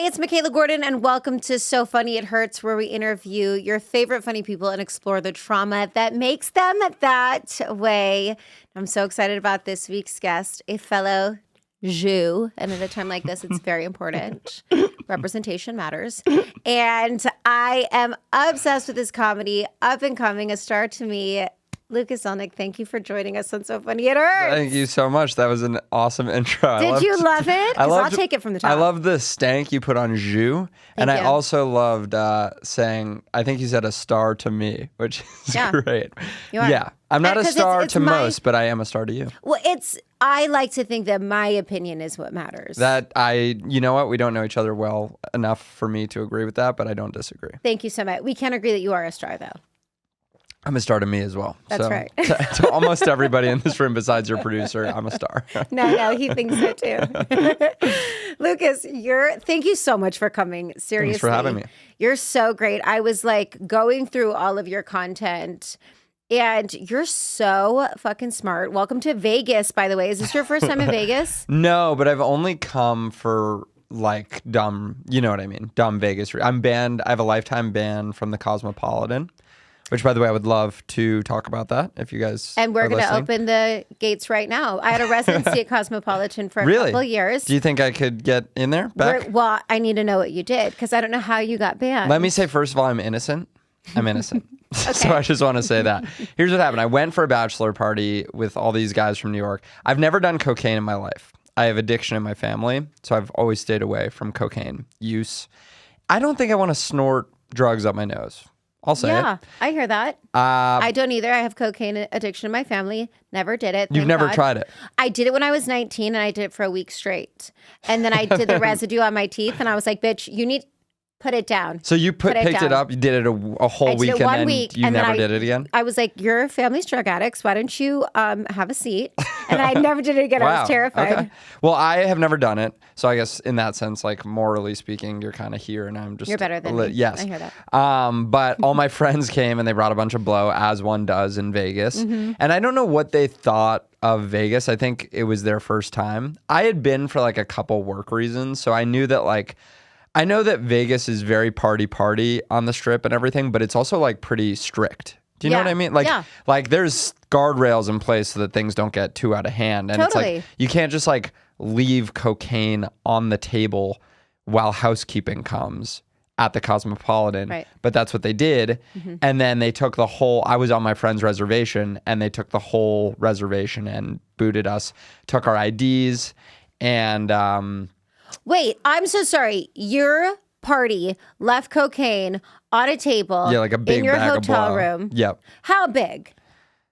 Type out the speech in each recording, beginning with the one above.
it's Michaela Gordon, and welcome to So Funny It Hurts, where we interview your favorite funny people and explore the trauma that makes them that way. I'm so excited about this week's guest, a fellow Jew, and at a time like this, it's very important. Representation matters. And I am obsessed with his comedy, up and coming, a star to me. Lucas Zelnick, thank you for joining us on So Funny It Hurts. Thank you so much. That was an awesome intro. Did you love it? Because I'll take it from the top. I love the stank you put on Jus. And I also loved saying, I think you said a star to me, which is great. You are. Yeah. I'm not a star to most, but I am a star to you. Well, I like to think that my opinion is what matters. You know what? We don't know each other well enough for me to agree with that, but I don't disagree. Thank you so much. We can agree that you are a star, though. I'm a star to me as well. That's right. To almost everybody in this room besides your producer, I'm a star. No, he thinks so too. Lucas, thank you so much for coming. Seriously. Thanks for having me. You're so great. I was going through all of your content, and you're so fucking smart. Welcome to Vegas, by the way. Is this your first time in Vegas? No, but I've only come for dumb, you know what I mean? Dumb Vegas. I'm banned. I have a lifetime ban from the Cosmopolitan. Which, by the way, I would love to talk about that if you guys And we're going to open the gates right now. I had a residency at Cosmopolitan for a couple years. Do you think I could get in there back? Well, I need to know what you did because I don't know how you got banned. Let me say, first of all, I'm innocent. I'm innocent. So I just want to say that. Here's what happened. I went for a bachelor party with all these guys from New York. I've never done cocaine in my life. I have addiction in my family, so I've always stayed away from cocaine use. I don't think I want to snort drugs up my nose. I'll say it. Yeah, I hear that. I don't either. I have cocaine addiction in my family. Never did it. You've never tried it? I did it when I was 19, and I did it for a week straight. And then I did the residue on my teeth, and I was like, bitch, you need... Put it down. So you picked it up, you did it a whole week, and then you never did it again? I was like, your family's drug addicts. Why don't you have a seat? And I never did it again. Wow. I was terrified. Okay. Well, I have never done it. So I guess in that sense, morally speaking, you're kind of here, and I'm just... You're better than me. Yes. I hear that. But all my friends came, and they brought a bunch of blow, as one does in Vegas. Mm-hmm. And I don't know what they thought of Vegas. I think it was their first time. I had been for a couple work reasons, so I knew that I know that Vegas is very party on the strip and everything, but it's also pretty strict. Do you know what I mean? There's guardrails in place so that things don't get too out of hand. And Totally. it's you can't just leave cocaine on the table while housekeeping comes at the Cosmopolitan. Right. But that's what they did. Mm-hmm. And then they took I was on my friend's reservation, and they took the whole reservation and booted us, took our IDs, and... Wait, I'm so sorry. Your party left cocaine on a table a big in your bag hotel of blow. room. Yep. How big?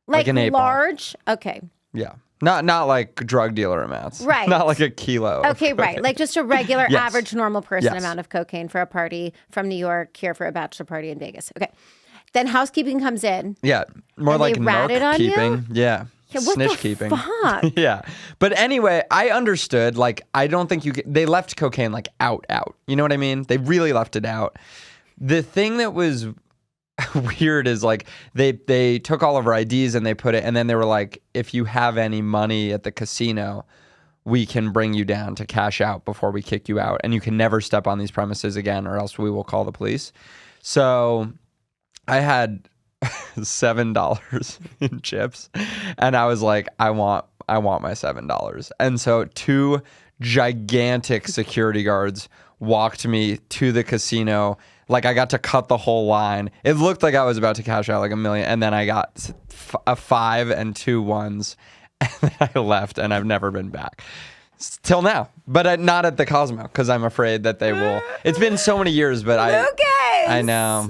Like an 8 ball. Large? Okay. Yeah. Not like drug dealer amounts. Right. Not like a kilo. Okay, right. Just a regular, Yes. average, normal person Yes. amount of cocaine for a party from New York, here for a bachelor party in Vegas. Okay. Then housekeeping comes in. Yeah. More And like they ratted on narc you? keeping. Yeah. Yeah, what Snitch the keeping. fuck? Yeah. But anyway, I understood. I don't think they left cocaine out. You know what I mean? They really left it out. The thing that was weird is they took all of our IDs and they put it, and then they were like, if you have any money at the casino, we can bring you down to cash out before we kick you out, and you can never step on these premises again, or else we will call the police. So I had $7 in chips, and I was like, I want my $7. And so 2 gigantic security guards walked me to the casino. I got to cut the whole line. It looked like I was about to cash out $1 million, and then I got a 5 and 2 1s, and then I left, and I've never been back. Till now, but not at the Cosmo, because I'm afraid that they will. It's been so many years, but I know.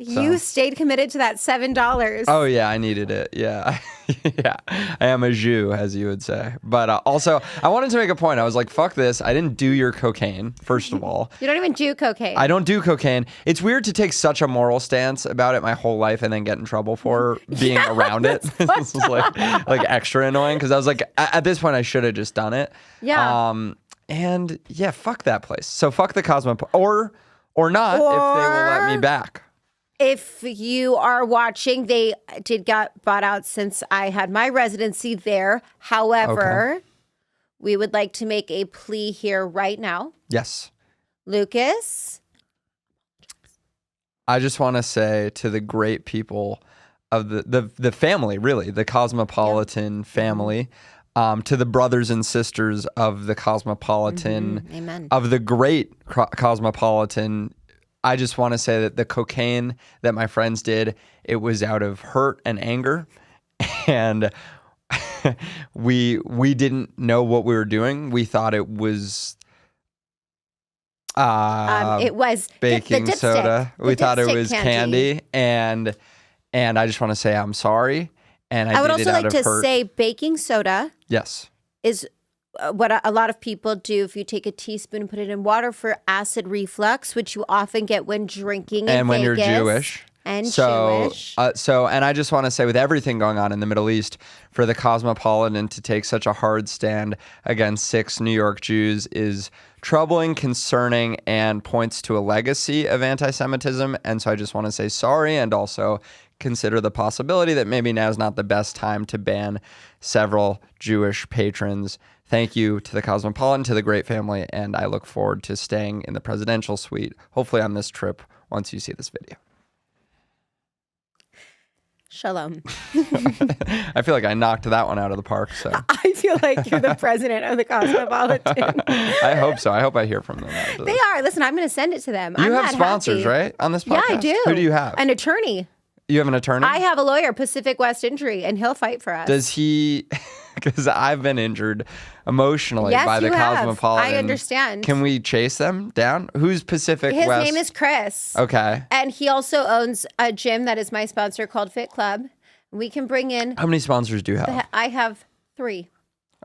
So. You stayed committed to that $7. Oh yeah, I needed it. Yeah, yeah. I am a Jew, as you would say. But also, I wanted to make a point. I was like, "Fuck this! I didn't do your cocaine. First of all, You don't even do cocaine. I don't do cocaine. It's weird to take such a moral stance about it my whole life and then get in trouble for being around it. This is like extra annoying because I was like, at this point, I should have just done it. Yeah. And yeah, fuck that place. So fuck the Cosmo, or not if they will let me back. If you are watching, they did get bought out since I had my residency there. However, we would like to make a plea here right now. Yes. Lucas? I just want to say to the great people of the family, really, the Cosmopolitan family, to the brothers and sisters of the Cosmopolitan, Amen. of the great Cosmopolitan, I just want to say that the cocaine that my friends did, it was out of hurt and anger, and we didn't know what we were doing. We thought it was It was baking the soda. dipstick. We thought it Dipstick was candy, and I just want to say I'm sorry. And I would did it also out like of to hurt. say baking soda Yes. is what a lot of people do. If you take a teaspoon and put it in water for acid reflux, which you often get when drinking in And when you're Vegas Jewish. and So, Jewish. and I just want to say, with everything going on in the Middle East, for the Cosmopolitan to take such a hard stand against 6 New York Jews is troubling, concerning, and points to a legacy of anti-Semitism. And so I just want to say sorry, and also consider the possibility that maybe now is not the best time to ban several Jewish patrons. Thank you to the Cosmopolitan, to the great family, and I look forward to staying in the presidential suite, hopefully on this trip, once you see this video. Shalom. I feel like I knocked that one out of the park. So I feel like you're the president of the Cosmopolitan. I hope so. I hope I hear from them. They are. Listen, I'm going to send it to them. You I'm have not sponsors, happy. right, on this podcast? Yeah, I do. Who do you have? An attorney. You have an attorney? I have a lawyer, Pacific West Injury, and he'll fight for us. Does he? Because I've been injured emotionally Yes, by the you have. Cosmopolitan. I understand. Can we chase them down? Who's Pacific His West? name is Chris. Okay. And he also owns a gym that is my sponsor called Fit Club. We can bring in, How many sponsors do you have? I have 3.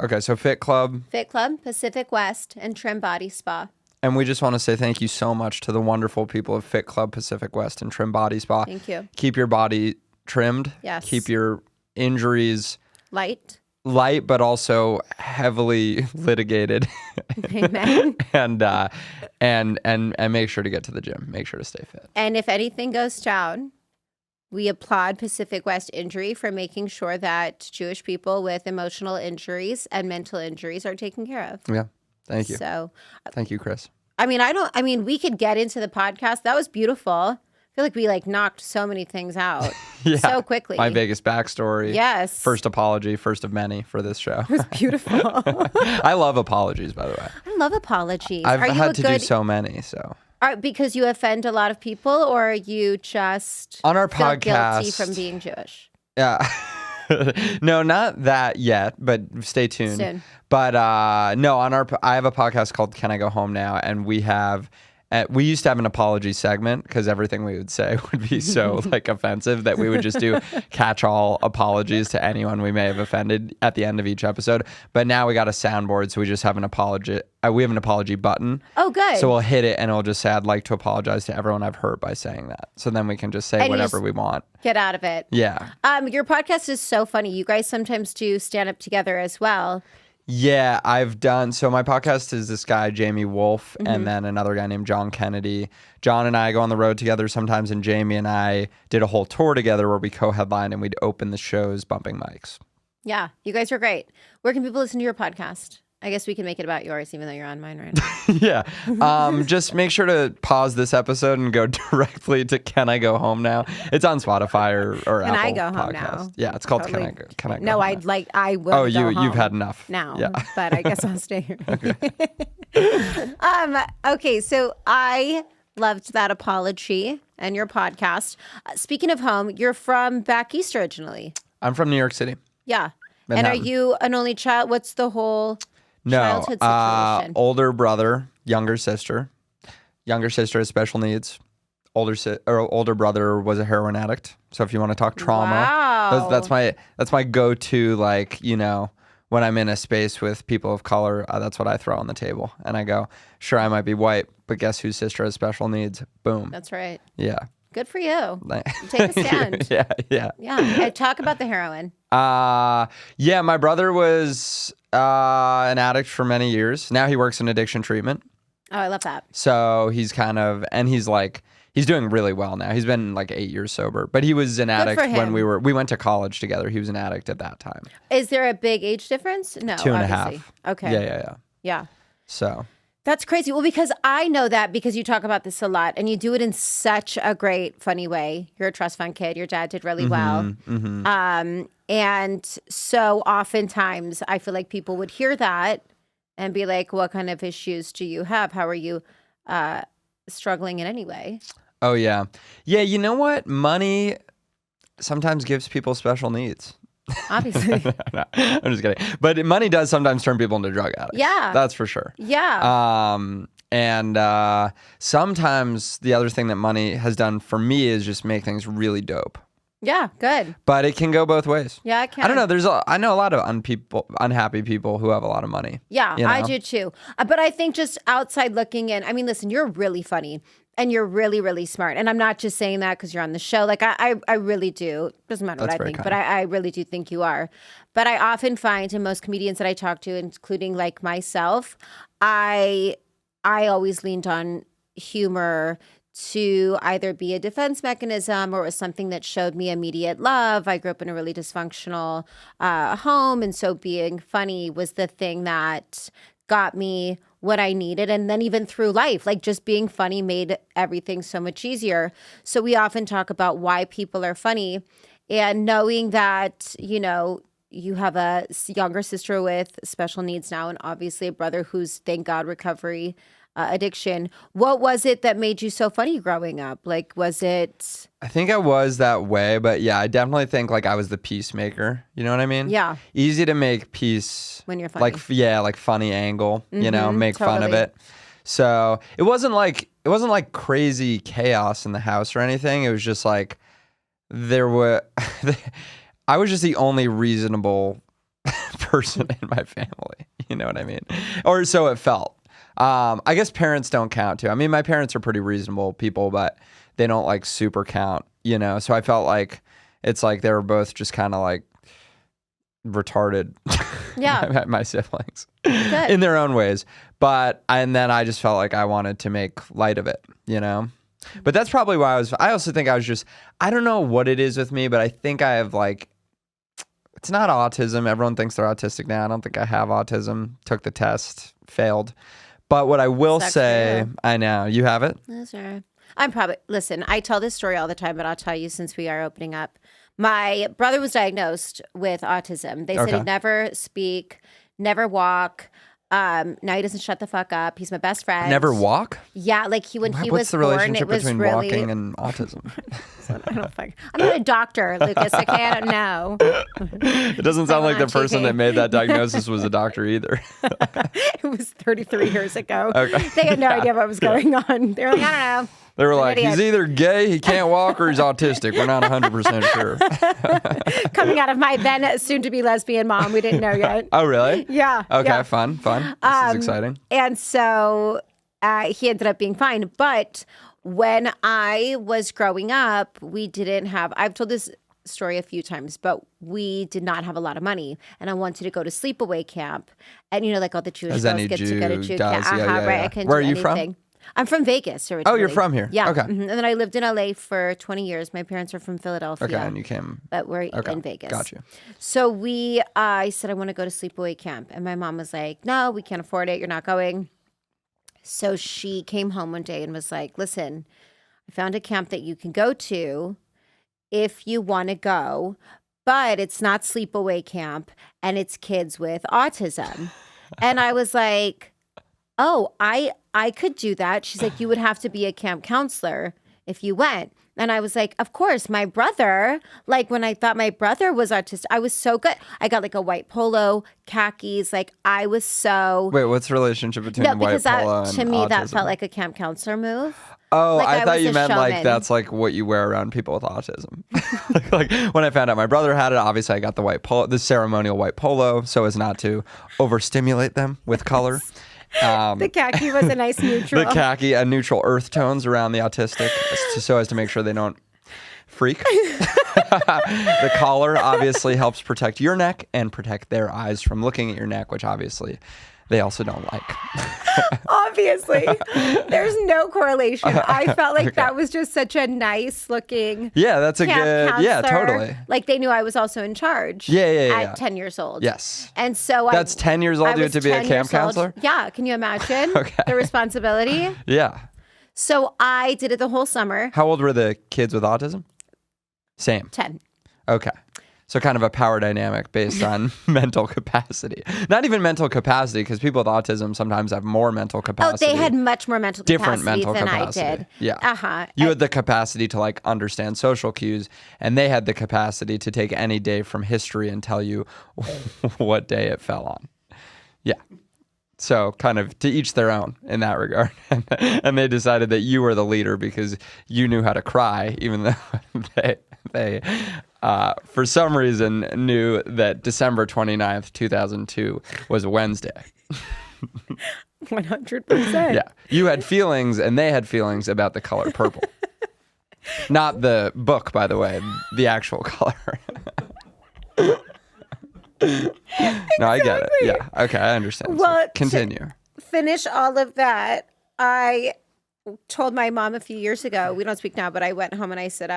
Okay, so Fit Club. Fit Club, Pacific West, and Trim Body Spa. And we just want to say thank you so much to the wonderful people of Fit Club, Pacific West, and Trim Body Spa. Thank you. Keep your body trimmed. Yes. Keep your injuries Light. light, but also heavily litigated. Amen. and make sure to get to the gym. Make sure to stay fit. And if anything goes down, we applaud Pacific West Injury for making sure that Jewish people with emotional injuries and mental injuries are taken care of. Yeah. Thank you. So, Thank you, Chris. I mean, we could get into the podcast. That was beautiful. I feel like we knocked so many things out Yeah. so quickly. My biggest backstory. Yes. First apology, first of many for this show. It was beautiful. I love apologies, by the way. I love apologies. I've are you had to do so many, so. Because you offend a lot of people, or you just On our feel guilty podcast- from being Jewish? Yeah. No, not that yet, but stay tuned. Soon. But no, I have a podcast called Can I Go Home Now? And we used to have an apology segment because everything we would say would be so offensive that we would just do catch-all apologies to anyone we may have offended at the end of each episode. But now we got a soundboard, so we just have an apology. We have an apology button. Oh, good. So we'll hit it and it'll just say, I'd like to apologize to everyone I've hurt by saying that. So then we can just say And you whatever just we want. Get out of it. Yeah. Your podcast is so funny. You guys sometimes do stand up together as well. Yeah, I've done. So my podcast is this guy, Jamie Wolf, Mm-hmm. and then another guy named John Kennedy. John and I go on the road together sometimes, and Jamie and I did a whole tour together where we co-headlined and we'd open the shows bumping mics. Yeah, you guys are great. Where can people listen to your podcast? I guess we can make it about yours, even though you're on mine right now. Yeah. Just make sure to pause this episode and go directly to Can I Go Home Now? It's on Spotify or Can Apple I Go Home Podcast. Now? Yeah, it's called Totally. Can I Go No, Home Now? I will. Oh, go you've home had enough now. Yeah. But I guess I'll stay here. Okay, so I loved that apology and your podcast. Speaking of home, you're from back east originally. I'm from New York City. Yeah. Manhattan. And are you an only child? What's the whole No, childhood situation? older brother, younger sister. Younger sister has special needs. Older brother was a heroin addict. So if you want to talk trauma, Wow. that's my go-to. When I'm in a space with people of color, that's what I throw on the table, and I go, "Sure, I might be white, but guess whose sister has special needs?" Boom. That's right. Yeah. Good for you. Take a stand. Yeah. Yeah. Talk about the heroin. Yeah. My brother was an addict for many years. Now he works in addiction treatment. Oh, I love that. So he's he's doing really well now. He's been 8 years sober, but he was an addict for when him. we went to college together. He was an addict at that time. Is there a big age difference? No, 2.5. obviously. Okay. Yeah. Yeah. So That's crazy. Well, because I know that because you talk about this a lot and you do it in such a great, funny way. You're a trust fund kid. Your dad did really well. And so oftentimes I feel like people would hear that and be like, what kind of issues do you have? How are you struggling in any way? Oh, yeah. Yeah, you know what? Money sometimes gives people special needs. Obviously. No, I'm just kidding. But money does sometimes turn people into drug addicts. Yeah. That's for sure. Yeah. And sometimes the other thing that money has done for me is just make things really dope. Yeah, good. But it can go both ways. Yeah, I can. I don't know. I know a lot of unhappy people who have a lot of money. Yeah, you know? I do too. But I think just outside looking in, I mean, listen, you're really funny and you're really, really smart. And I'm not just saying that because you're on the show. Like, I really do. Doesn't matter That's what I think, kind. but I really do think you are. But I often find in most comedians that I talk to, including like myself, I always leaned on humor to either be a defense mechanism or it was something that showed me immediate love. I grew up in a really dysfunctional home. And so being funny was the thing that got me what I needed. And then even through life, like just being funny made everything so much easier. So we often talk about why people are funny and knowing that, you know, you have a younger sister with special needs now and obviously a brother who's, thank God, recovery addiction. What was it that made you so funny growing up? Like, was it? I think I was that way, but yeah, I definitely think like I was the peacemaker. You know what I mean? Yeah. Easy to make peace. When you're funny. Like funny angle, you know, make fun of totally. it. So it wasn't like crazy chaos in the house or anything. It was just like I was just the only reasonable person in my family. You know what I mean? Or so it felt. I guess parents don't count too. I mean, my parents are pretty reasonable people, but they don't like super count, you know? So I felt like it's like they were both just kind of like retarded. Yeah. my siblings Good. in their own ways. And then I just felt like I wanted to make light of it, you know? But that's probably why I also think I don't know what it is with me, but I think I have like, it's not autism. Everyone thinks they're autistic now. I don't think I have autism. Took the test, failed. But what I will say, I know, you have it? Sure. Listen, I tell this story all the time, but I'll tell you since we are opening up. My brother was diagnosed with autism. They said he'd never speak, never walk. Now he doesn't shut the fuck up. He's my best friend. Never walk? Yeah, like he was What's the born, relationship it was between really walking and autism? I'm not a doctor, Lucas. Okay, I don't know. It doesn't sound like the person that made that diagnosis was a doctor either. It was 33 years ago. Okay. They had no idea what was going on. They were like, I don't know. They were like, he's either gay, he can't walk, or he's autistic. We're not 100% sure. Coming out of my then soon-to-be lesbian mom, we didn't know yet. Oh, really? Yeah. Okay, yeah. fun. This is exciting. And so he ended up being fine. But when I was growing up, we didn't have, I've told this story a few times, but we did not have a lot of money. And I wanted to go to sleepaway camp. And, you know, like all the Jewish girls get to go to Jew camp. Right. I couldn't Where are do you anything. from? I'm from Vegas originally. Oh, you're from here? Yeah. Okay. And then I lived in LA for 20 years. My parents are from Philadelphia. Okay, and you came. But we're in Vegas. Got you. So I said, I want to go to sleepaway camp. And my mom was like, no, we can't afford it. You're not going. So she came home one day and was like, listen, I found a camp that you can go to if you want to go, but it's not sleepaway camp and it's kids with autism. And I was like, oh, I could do that. She's like, you would have to be a camp counselor if you went. And I was like, of course, my brother, like when I thought my brother was autistic, I was so good. I got like a white polo, khakis. Like I was so. Wait, what's the relationship between white polo and to me, autism? that felt like a camp counselor move. Oh, like I thought was you a meant like showman. that's like what you wear around people with autism. Like when I found out my brother had it, obviously I got the white polo, the ceremonial white polo, so as not to overstimulate them with color. The khaki was a nice neutral. The khaki and neutral earth tones around the autistic, so as to make sure they don't freak. The collar obviously helps protect your neck and protect their eyes from looking at your neck, which obviously they also don't like. Obviously, there's no correlation. I felt like that was just such a nice looking Yeah, that's a camp good, yeah, counselor. totally. Like they knew I was also in charge Yeah. 10 years old. Yes. And so That's 10 years old I you was had to be a 10 camp years old. counselor? Yeah. Can you imagine the responsibility? Yeah. So I did it the whole summer. How old were the kids with autism? Same. 10. Okay. So kind of a power dynamic based on mental capacity. Not even mental capacity, because people with autism sometimes have more mental capacity. Oh, they had much more mental different capacity mental than capacity. I did. Yeah. Uh-huh. You had the capacity to like understand social cues, and they had the capacity to take any day from history and tell you what day it fell on. Yeah. So kind of to each their own in that regard. And they decided that you were the leader because you knew how to cry, even though they for some reason knew that December 29th, 2002 was a Wednesday. 100%. Yeah. You had feelings and they had feelings about the color purple. Not the book, by the way, the actual color. No, I get it. Yeah. Okay, I understand. Well, So continue. Finish all of that. I told my mom a few years ago, we don't speak now, but I went home and I said,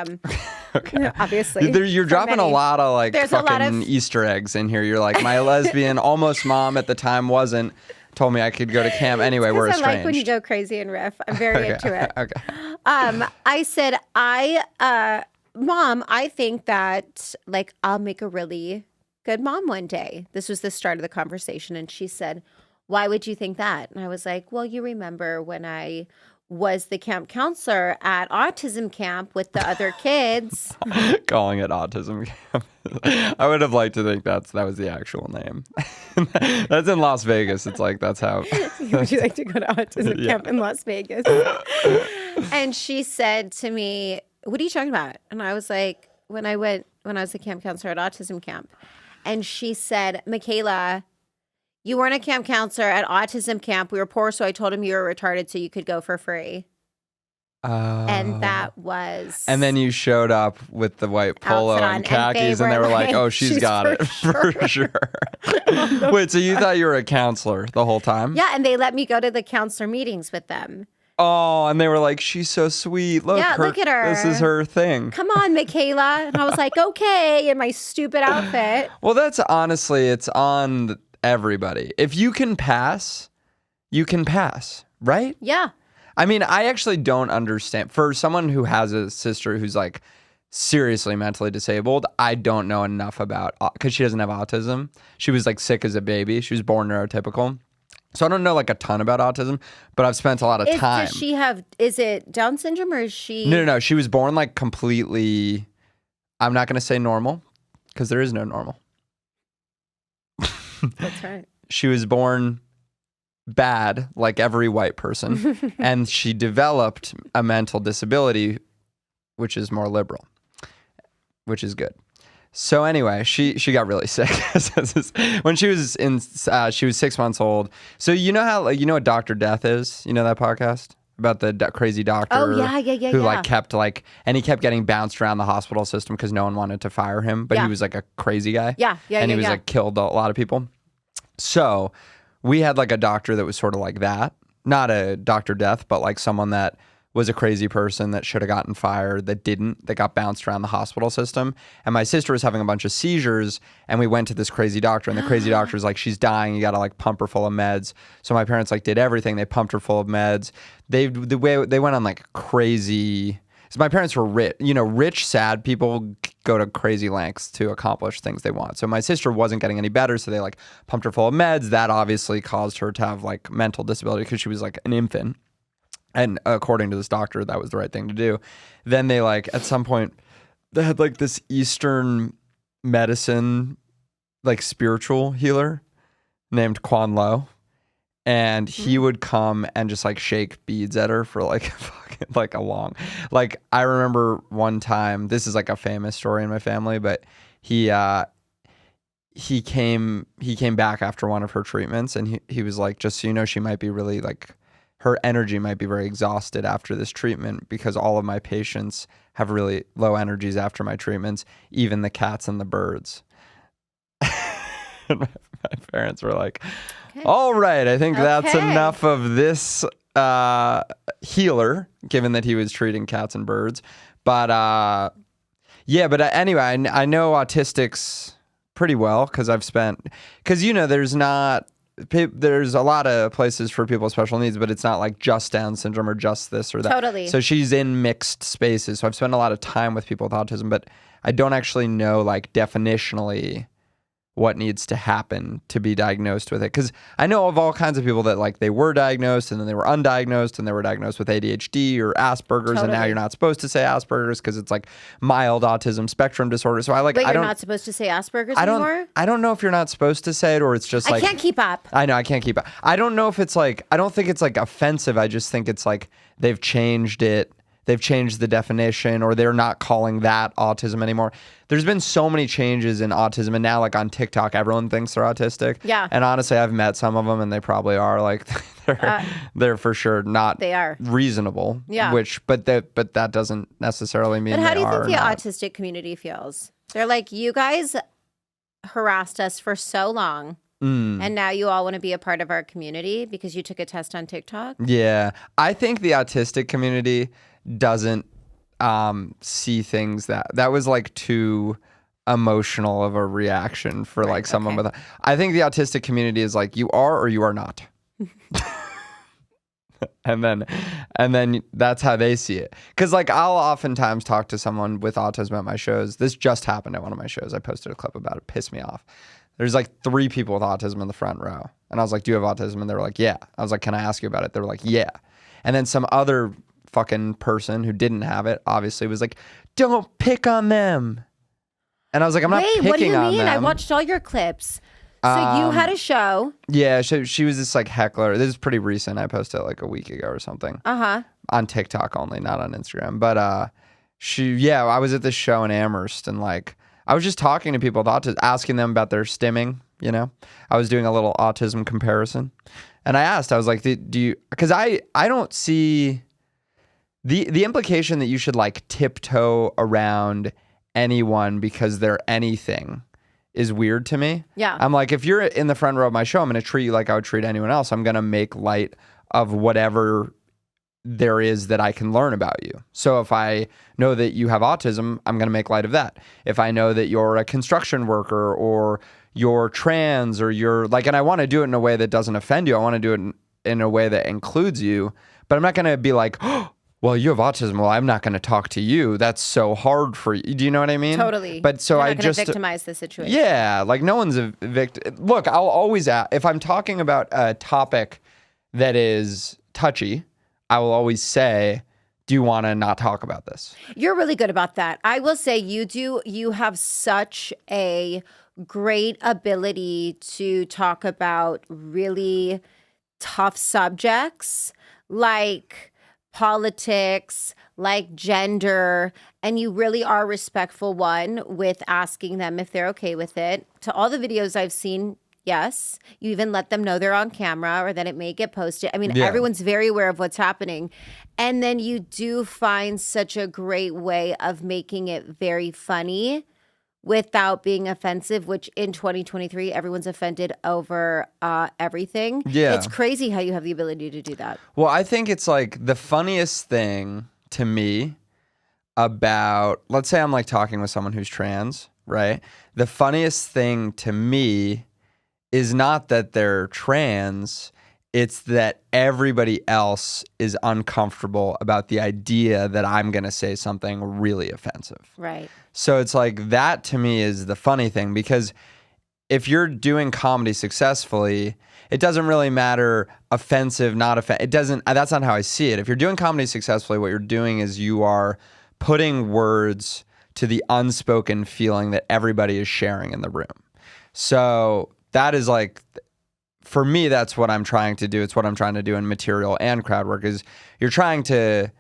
Okay. obviously. You're dropping a lot of like There's a lot fucking of- Easter eggs in here. You're like, my lesbian almost mom at the time wasn't, told me I could go to camp. Anyway, we're I estranged. like when you go crazy and riff. I'm very into it. Okay. I said, Mom, I think that like I'll make a really good mom one day. This was the start of the conversation. And she said, why would you think that? And I was like, well, you remember when I was the camp counselor at autism camp with the other kids. Calling it autism camp. I would have liked to think that was the actual name. That's in Las Vegas. It's like, that's how. Would you like to go to autism camp in Las Vegas? And she said to me, what are you talking about? And I was like, when I was the camp counselor at autism camp. And she said, Michaela, you weren't a camp counselor at autism camp. We were poor, so I told him you were retarded so you could go for free. And that was... And then you showed up with the white polo and khakis, and they were like, oh, she's got it, for sure. Wait, so you thought you were a counselor the whole time? Yeah, and they let me go to the counselor meetings with them. Oh, and they were like, she's so sweet. Look, look at her. This is her thing. Come on, Michaela. And I was like, okay, in my stupid outfit. Well, that's honestly, it's on everybody. If you can pass, you can pass, right? Yeah. I mean, I actually don't understand. For someone who has a sister who's like seriously mentally disabled, I don't know enough about, because she doesn't have autism. She was like sick as a baby. She was born neurotypical. So I don't know like a ton about autism, but I've spent a lot of time. Does she have, is it Down syndrome or is she? No. She was born like completely, I'm not going to say normal, because there is no normal. That's right. She was born bad, like every white person, and she developed a mental disability, which is more liberal, which is good. So anyway, she got really sick when she was she was 6 months old. So you know how what Dr. Death is? You know that podcast about the crazy doctor? Oh yeah. Who like kept and he kept getting bounced around the hospital system because no one wanted to fire him, but he was like a crazy guy. And he was like killed a lot of people. So we had like a doctor that was sort of like that, not a Dr. Death, but like someone that was a crazy person that should have gotten fired, that got bounced around the hospital system. And my sister was having a bunch of seizures, and we went to this crazy doctor, and the crazy doctor's like, she's dying, you gotta like pump her full of meds. So my parents like did everything. They pumped her full of meds. They went on like crazy. So my parents were rich, rich, sad people go to crazy lengths to accomplish things they want. So my sister wasn't getting any better, so they like pumped her full of meds. That obviously caused her to have like mental disability because she was like an infant. And according to this doctor, that was the right thing to do. Then they like, at some point, they had like this Eastern medicine, like spiritual healer named Quan Lo. And he would come and just like shake beads at her for like fucking like a long, like I remember one time, this is like a famous story in my family, but he came back after one of her treatments, and he was like, just so you know, she might be really like, her energy might be very exhausted after this treatment because all of my patients have really low energies after my treatments, even the cats and the birds. My parents were like, all right, I think that's Okay. enough of this healer, given that he was treating cats and birds. But anyway, I know autistics pretty well because there's a lot of places for people with special needs, but it's not like just Down syndrome or just this or that. Totally. So she's in mixed spaces. So I've spent a lot of time with people with autism, but I don't actually know like definitionally what needs to happen to be diagnosed with it. Because I know of all kinds of people that like they were diagnosed and then they were undiagnosed and they were diagnosed with ADHD or Asperger's, and now you're not supposed to say Asperger's because it's like mild autism spectrum disorder. So Wait, you're not supposed to say Asperger's anymore? I don't know if you're not supposed to say it or it's just like I can't keep up. I know, I can't keep up. I don't know if it's like, I don't think it's like offensive. I just think it's like they've changed it. They've changed the definition, or they're not calling that autism anymore. There's been so many changes in autism, and now like on TikTok, everyone thinks they're autistic. Yeah. And honestly, I've met some of them, and they probably are. Like they're for sure not. They are reasonable. Yeah. But that doesn't necessarily mean. But how do you think the not. autistic community feels? They're like, you guys harassed us for so long. And now you all want to be a part of our community because you took a test on TikTok? Yeah. I think the autistic community doesn't see things that was like too emotional of a reaction for like someone with I think the autistic community is like, you are or you are not. and then that's how they see it. Because like I'll oftentimes talk to someone with autism at my shows. This just happened at one of my shows. I posted a clip about it. Pissed me off. There's like 3 people with autism in the front row. And I was like, do you have autism? And they were like, yeah. I was like, can I ask you about it? They were like, yeah. And then some other fucking person who didn't have it obviously was like, don't pick on them. And I was like, I'm not picking on them. What do you mean? I watched all your clips. So you had a show. Yeah, she was this like heckler. This is pretty recent. I posted it like a week ago or something. On TikTok only, not on Instagram. But I was at this show in Amherst, and like I was just talking to people with autism, asking them about their stimming, you know? I was doing a little autism comparison. And I asked, I was like, do you, because I don't see the implication that you should like tiptoe around anyone because they're anything is weird to me. Yeah. I'm like, if you're in the front row of my show, I'm going to treat you like I would treat anyone else. I'm going to make light of whatever there is that I can learn about you. So if I know that you have autism, I'm going to make light of that. If I know that you're a construction worker or you're trans or you're like, and I want to do it in a way that doesn't offend you. I want to do it in a way that includes you, but I'm not going to be like, oh, well, you have autism. Well, I'm not going to talk to you. That's so hard for you. Do you know what I mean? Totally. But so You're I not just victimize the situation. Yeah, like no one's a victim. Look, I'll always if I'm talking about a topic that is touchy, I will always say, do you want to not talk about this? You're really good about that. I will say you have such a great ability to talk about really tough subjects like politics, like gender, and you really are respectful with asking them if they're okay with it. To all the videos I've seen, yes, you even let them know they're on camera or that it may get posted. I mean, everyone's very aware of what's happening. And then you do find such a great way of making it very funny without being offensive, which in 2023, everyone's offended over everything. Yeah. It's crazy how you have the ability to do that. Well, I think it's like the funniest thing to me about, let's say I'm like talking with someone who's trans, right? The funniest thing to me is not that they're trans, it's that everybody else is uncomfortable about the idea that I'm going to say something really offensive. Right. So it's like that to me is the funny thing, because if you're doing comedy successfully, it doesn't really matter offensive, not offensive. It doesn't, that's not how I see it. If you're doing comedy successfully, what you're doing is you are putting words to the unspoken feeling that everybody is sharing in the room. So that is like, for me, that's what I'm trying to do. It's what I'm trying to do in material and crowd work, is you're trying to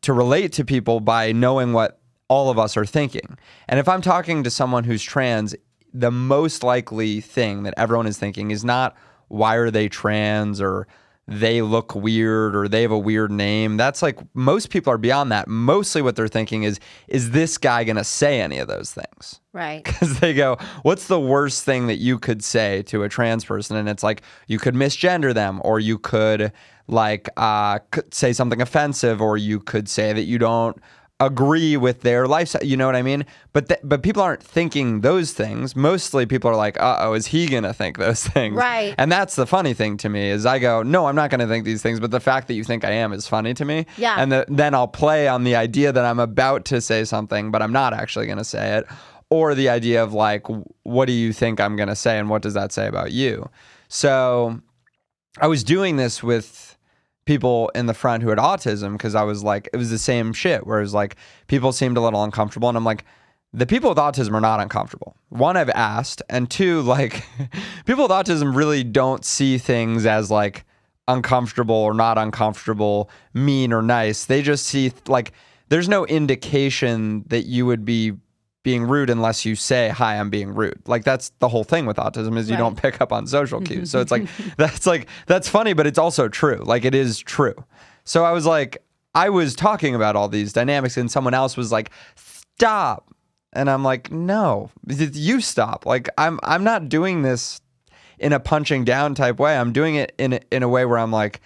relate to people by knowing what all of us are thinking. And if I'm talking to someone who's trans, the most likely thing that everyone is thinking is not, why are they trans, or they look weird or they have a weird name. That's like most people are beyond that. Mostly what they're thinking is this guy going to say any of those things? Right. Because they go, what's the worst thing that you could say to a trans person? And it's like, you could misgender them, or you could like say something offensive, or you could say that you don't agree with their lifestyle. You know what I mean? But people aren't thinking those things. Mostly people are like, uh-oh, is he going to think those things? Right. And that's the funny thing to me is I go, no, I'm not going to think these things. But the fact that you think I am is funny to me. Yeah. And then I'll play on the idea that I'm about to say something, but I'm not actually going to say it. Or the idea of like, what do you think I'm going to say? And what does that say about you? So I was doing this with people in the front who had autism because I was like, it was the same shit where it was like, people seemed a little uncomfortable. And I'm like, the people with autism are not uncomfortable. One, I've asked. And two, like, people with autism really don't see things as like uncomfortable or not uncomfortable, mean or nice. They just see like, there's no indication that you would be being rude unless you say, hi, I'm being rude. Like that's the whole thing with autism is you don't pick up on social cues. So it's like, that's funny, but it's also true. Like it is true. So I was like, I was talking about all these dynamics and someone else was like, stop. And I'm like, no, you stop. Like I'm not doing this in a punching down type way. I'm doing it in a way where I'm like,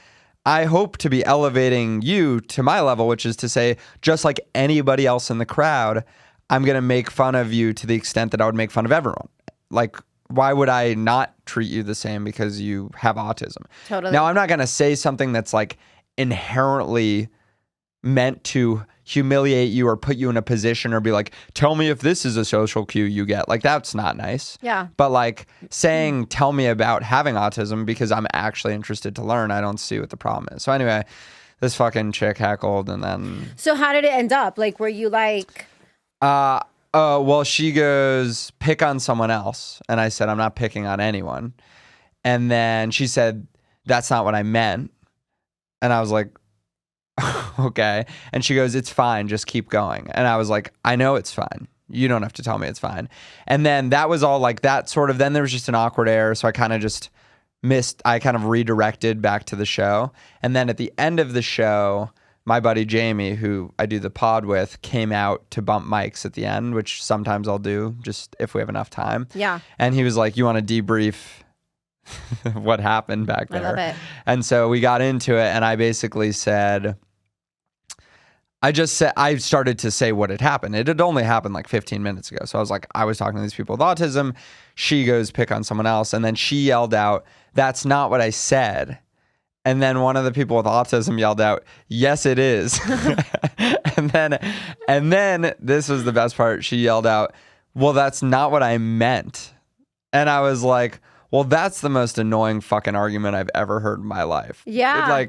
I hope to be elevating you to my level, which is to say, just like anybody else in the crowd, I'm going to make fun of you to the extent that I would make fun of everyone. Like, why would I not treat you the same because you have autism? Totally. Now, I'm not going to say something that's like inherently meant to humiliate you or put you in a position or be like, tell me if this is a social cue you get. Like, that's not nice. Yeah. But like saying, tell me about having autism because I'm actually interested to learn, I don't see what the problem is. So anyway, this fucking chick heckled and then... So how did it end up? Like, were you like... Well, she goes, pick on someone else. And I said, I'm not picking on anyone. And then she said, that's not what I meant. And I was like, okay. And she goes, it's fine. Just keep going. And I was like, I know it's fine. You don't have to tell me it's fine. And then that was all like that sort of, then there was just an awkward air. So I kind of just I kind of redirected back to the show. And then at the end of the show, my buddy Jamie, who I do the pod with, came out to bump mics at the end, which sometimes I'll do just if we have enough time. Yeah. And he was like, you want to debrief what happened back there? I love it. And so we got into it and I basically said, I started to say what had happened. It had only happened like 15 minutes ago. So I was like, I was talking to these people with autism. She goes, pick on someone else. And then she yelled out, that's not what I said. And then one of the people with autism yelled out, yes, it is. and then this was the best part. She yelled out, well, that's not what I meant. And I was like, well, that's the most annoying fucking argument I've ever heard in my life. Yeah.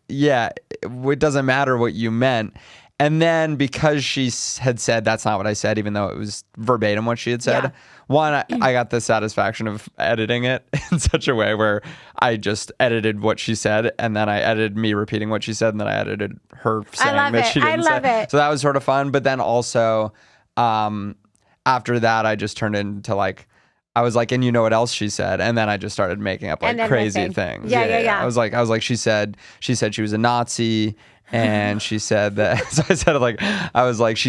Yeah, it doesn't matter what you meant. And then because she had said, that's not what I said, even though it was verbatim what she had said, one, I got the satisfaction of editing it in such a way where I just edited what she said, and then I edited me repeating what she said, and then I edited her saying that she didn't say. I love it. So that was sort of fun. But then also, after that, I just turned into like, I was like, and you know what else she said? And then I just started making up like crazy things. Yeah. I was like, she said she was a Nazi. And she said that, so I said like, I was like, she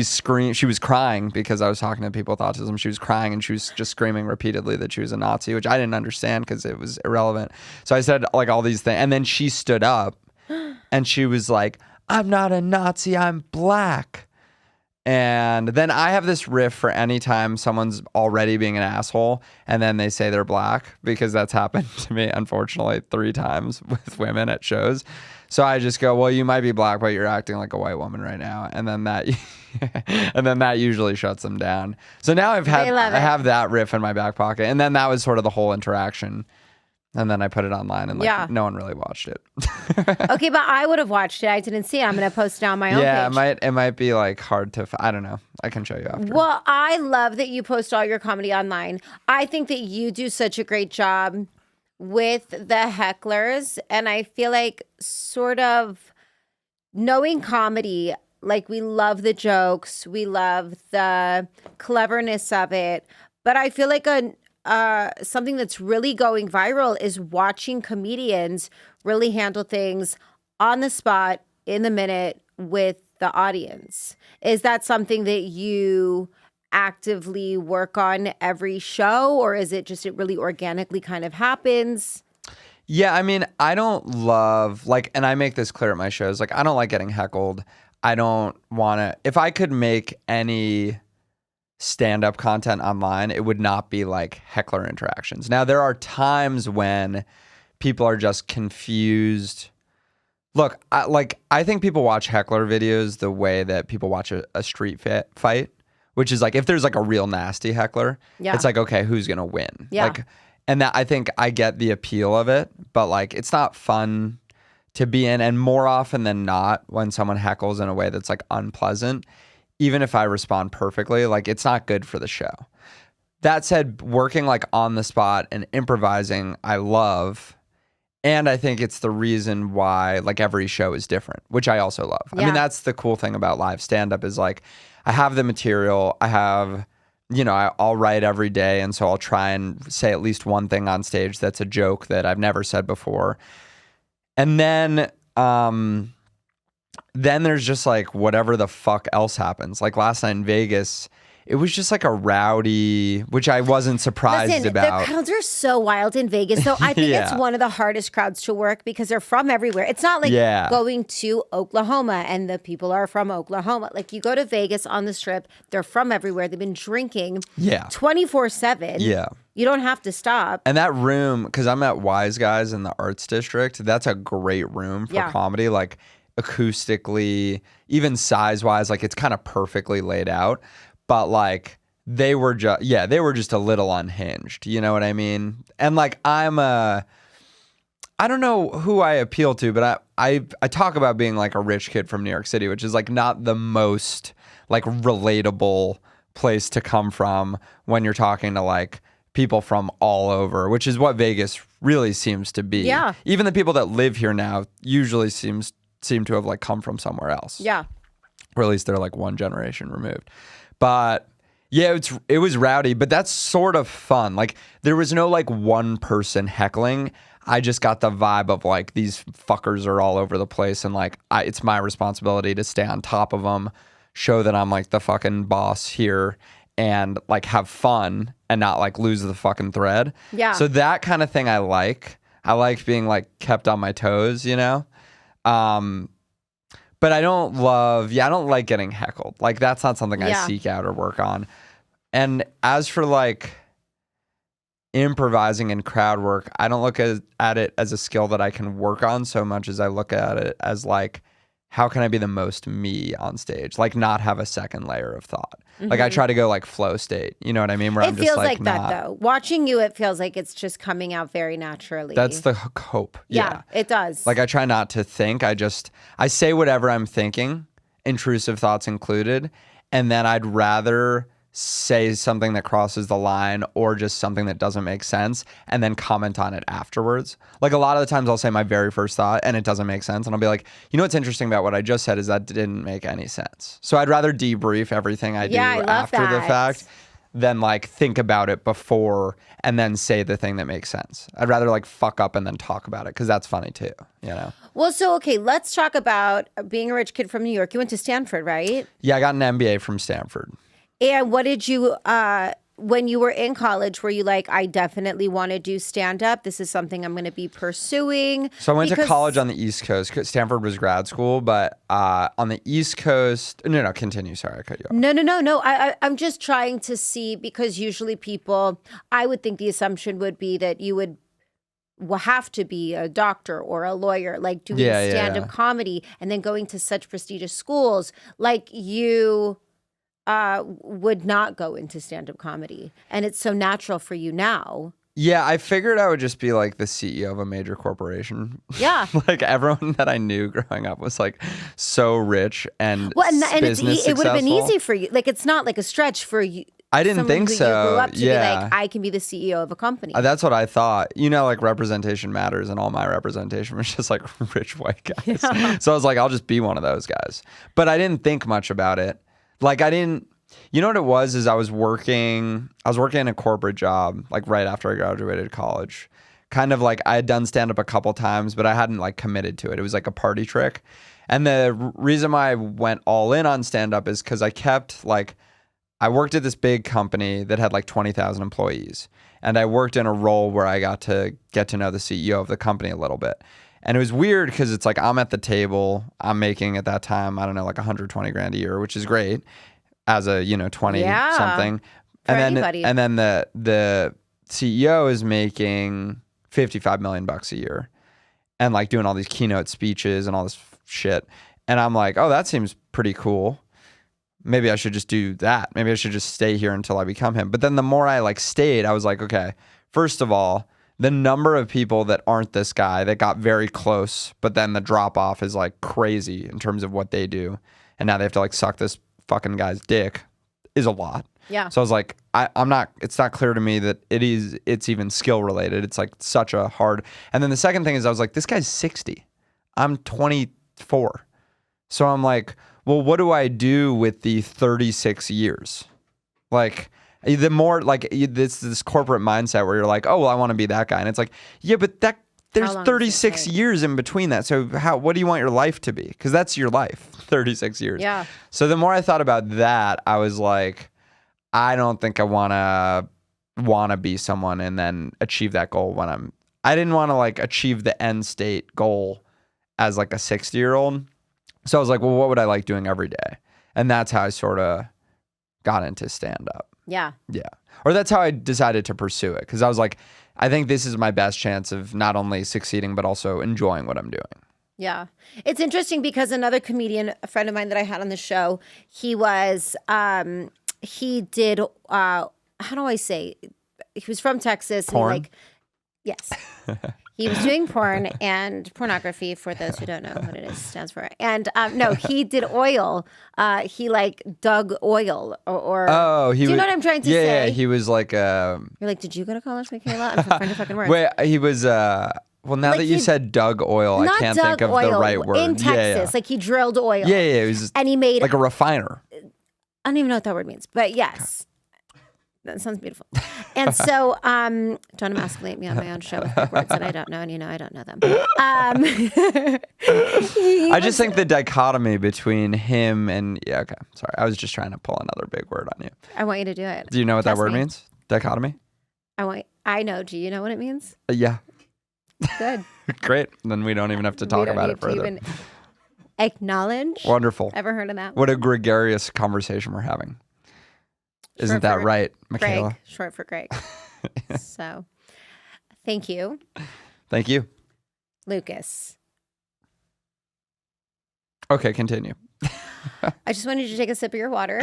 was crying because I was talking to people with autism. She was crying and she was just screaming repeatedly that she was a Nazi, which I didn't understand because it was irrelevant. So I said like all these things. And then she stood up and she was like, I'm not a Nazi, I'm black. And then I have this riff for any time someone's already being an asshole and then they say they're black, because that's happened to me, unfortunately, 3 times with women at shows. So I just go, well, you might be black, but you're acting like a white woman right now. And then that usually shuts them down. So now I have that riff in my back pocket. And then that was sort of the whole interaction. And then I put it online and no one really watched it. Okay, but I would have watched it. I didn't see it. I'm going to post it on my own page. Yeah, it might be like hard to, I don't know. I can show you after. Well, I love that you post all your comedy online. I think that you do such a great job with the hecklers. And I feel like sort of knowing comedy, like we love the jokes, we love the cleverness of it. But I feel like something that's really going viral is watching comedians really handle things on the spot, in the minute, with the audience. Is that something that you actively work on every show, or is it just it really organically kind of happens? Yeah, I mean, I don't love, like, and I make this clear at my shows, like, I don't like getting heckled. I don't want to, if I could make any stand-up content online, it would not be like heckler interactions. Now, there are times when people are just confused. Look, I think people watch heckler videos the way that people watch a street fight, which is like, if there's like a real nasty heckler, it's like, okay, who's going to win? Yeah. Like, and that, I think I get the appeal of it, but like, it's not fun to be in. And more often than not, when someone heckles in a way that's like unpleasant, even if I respond perfectly, like, it's not good for the show. That said, working like on the spot and improvising, I love. And I think it's the reason why like every show is different, which I also love. Yeah. I mean, that's the cool thing about live stand-up is like, I have the material, I have, you know, I'll write every day. And so I'll try and say at least one thing on stage that's a joke that I've never said before. And then there's just like whatever the fuck else happens. Like last night in Vegas, it was just like a rowdy, which I wasn't surprised about. The crowds are so wild in Vegas. So I think it's one of the hardest crowds to work because they're from everywhere. It's not like going to Oklahoma and the people are from Oklahoma. Like you go to Vegas on the Strip, they're from everywhere. They've been drinking 24/7. Yeah. You don't have to stop. And that room, because I'm at Wise Guys in the Arts District, that's a great room for comedy. Like acoustically, even size-wise, like it's kind of perfectly laid out. But like they were just a little unhinged. You know what I mean? And like I don't know who I appeal to, but I talk about being like a rich kid from New York City, which is like not the most like relatable place to come from when you're talking to like people from all over, which is what Vegas really seems to be. Yeah. Even the people that live here now usually seem to have like come from somewhere else. Yeah. Or at least they're like one generation removed. But yeah, it was rowdy, but that's sort of fun. Like there was no like one person heckling. I just got the vibe of like these fuckers are all over the place, and like it's my responsibility to stay on top of them, show that I'm like the fucking boss here, and like have fun and not like lose the fucking thread. Yeah. So that kind of thing I like. I like being like kept on my toes, you know? But I don't like getting heckled. Like that's not something I seek out or work on. And as for like improvising and crowd work, I don't look at it as a skill that I can work on so much as I look at it as like, how can I be the most me on stage? Like not have a second layer of thought. Mm-hmm. Like I try to go like flow state. You know what I mean? Where it feels like that though. Watching you, it feels like it's just coming out very naturally. That's the hope. Yeah, it does. Like I try not to think. I say whatever I'm thinking, intrusive thoughts included. And then I'd rather say something that crosses the line or just something that doesn't make sense and then comment on it afterwards. Like a lot of the times I'll say my very first thought and it doesn't make sense. And I'll be like, you know what's interesting about what I just said is that didn't make any sense. So I'd rather debrief everything I do after the fact than like think about it before and then say the thing that makes sense. I'd rather like fuck up and then talk about it because that's funny too, you know? Well, so, okay, let's talk about being a rich kid from New York. You went to Stanford, right? Yeah, I got an MBA from Stanford. And what did you, when you were in college, were you like, I definitely want to do stand-up? This is something I'm going to be pursuing? So I went to college on the East Coast. Stanford was grad school, but on the East Coast, no, continue. Sorry, I cut you off. No. I'm just trying to see, because usually people, I would think the assumption would be that you would have to be a doctor or a lawyer, like doing stand-up comedy and then going to such prestigious schools. Like you would not go into stand-up comedy, and it's so natural for you now. Yeah, I figured I would just be like the CEO of a major corporation. Yeah. Like everyone that I knew growing up was like so rich and it would have been easy for you. Like it's not like a stretch for you. I didn't think so. You grew up to be like, I can be the CEO of a company. That's what I thought. You know, like representation matters, and all my representation was just like rich white guys. Yeah. So I was like, I'll just be one of those guys. But I didn't think much about it. Like You know what it was is I was working in a corporate job like right after I graduated college. Kind of like I had done stand up a couple times, but I hadn't like committed to it. It was like a party trick. And the reason why I went all in on stand up is cuz I worked at this big company that had like 20,000 employees. And I worked in a role where I got to get to know the CEO of the company a little bit. And it was weird because it's like I'm at the table, I'm making at that time, I don't know, like 120 grand a year, which is great as a, 20 something. And then the CEO is making $55 million a year and like doing all these keynote speeches and all this shit. And I'm like, oh, that seems pretty cool. Maybe I should just do that. Maybe I should just stay here until I become him. But then the more I like stayed, I was like, okay, first of all, the number of people that aren't this guy that got very close, but then the drop off is like crazy in terms of what they do. And now they have to like suck this fucking guy's dick is a lot. Yeah. So I was like, it's not clear to me that it's even skill related. It's like such a hard. And then the second thing is I was like, this guy's 60. I'm 24. So I'm like, well, what do I do with the 36 years? Like the more like this corporate mindset where you're like, oh, well, I want to be that guy. And it's like, yeah, but there's 36 years in between that. So what do you want your life to be? Because that's your life, 36 years. Yeah. So the more I thought about that, I was like, I don't think I want to be someone and then achieve that goal I didn't want to like achieve the end state goal as like a 60-year-old. So I was like, well, what would I like doing every day? And that's how I sort of got into stand up. Yeah. Yeah. Or that's how I decided to pursue it. Because I was like, I think this is my best chance of not only succeeding, but also enjoying what I'm doing. Yeah. It's interesting because another comedian, a friend of mine that I had on the show, he did, how do I say? He was from Texas. Porn? And yes. He was doing porn and pornography, for those who don't know what it stands for. And no, he did oil. He like dug oil or oh, do you know what I'm trying to say? Yeah, he was like You're like, did you go to college, Michaela? I'm trying to fucking work. Wait, he was well, now like that you said dug oil, I can't think of the right word. In Texas, yeah. like he drilled oil. Yeah, it was and he made like a refiner. I don't even know what that word means, but yes. That sounds beautiful. And so, don't emasculate me on my own show with big words that I don't know, and I don't know them. I just think the dichotomy between him and okay, sorry, I was just trying to pull another big word on you. I want you to do it. Do you know what that word means? Dichotomy? I know. Do you know what it means? Yeah. Good. Great. Then we don't even have to talk about it further. Even acknowledge. Wonderful. Ever heard of that? What a gregarious conversation we're having. Isn't that right, Michaela? Greg, short for Greg. So, thank you. Thank you. Lucas. Okay, continue. I just wanted you to take a sip of your water.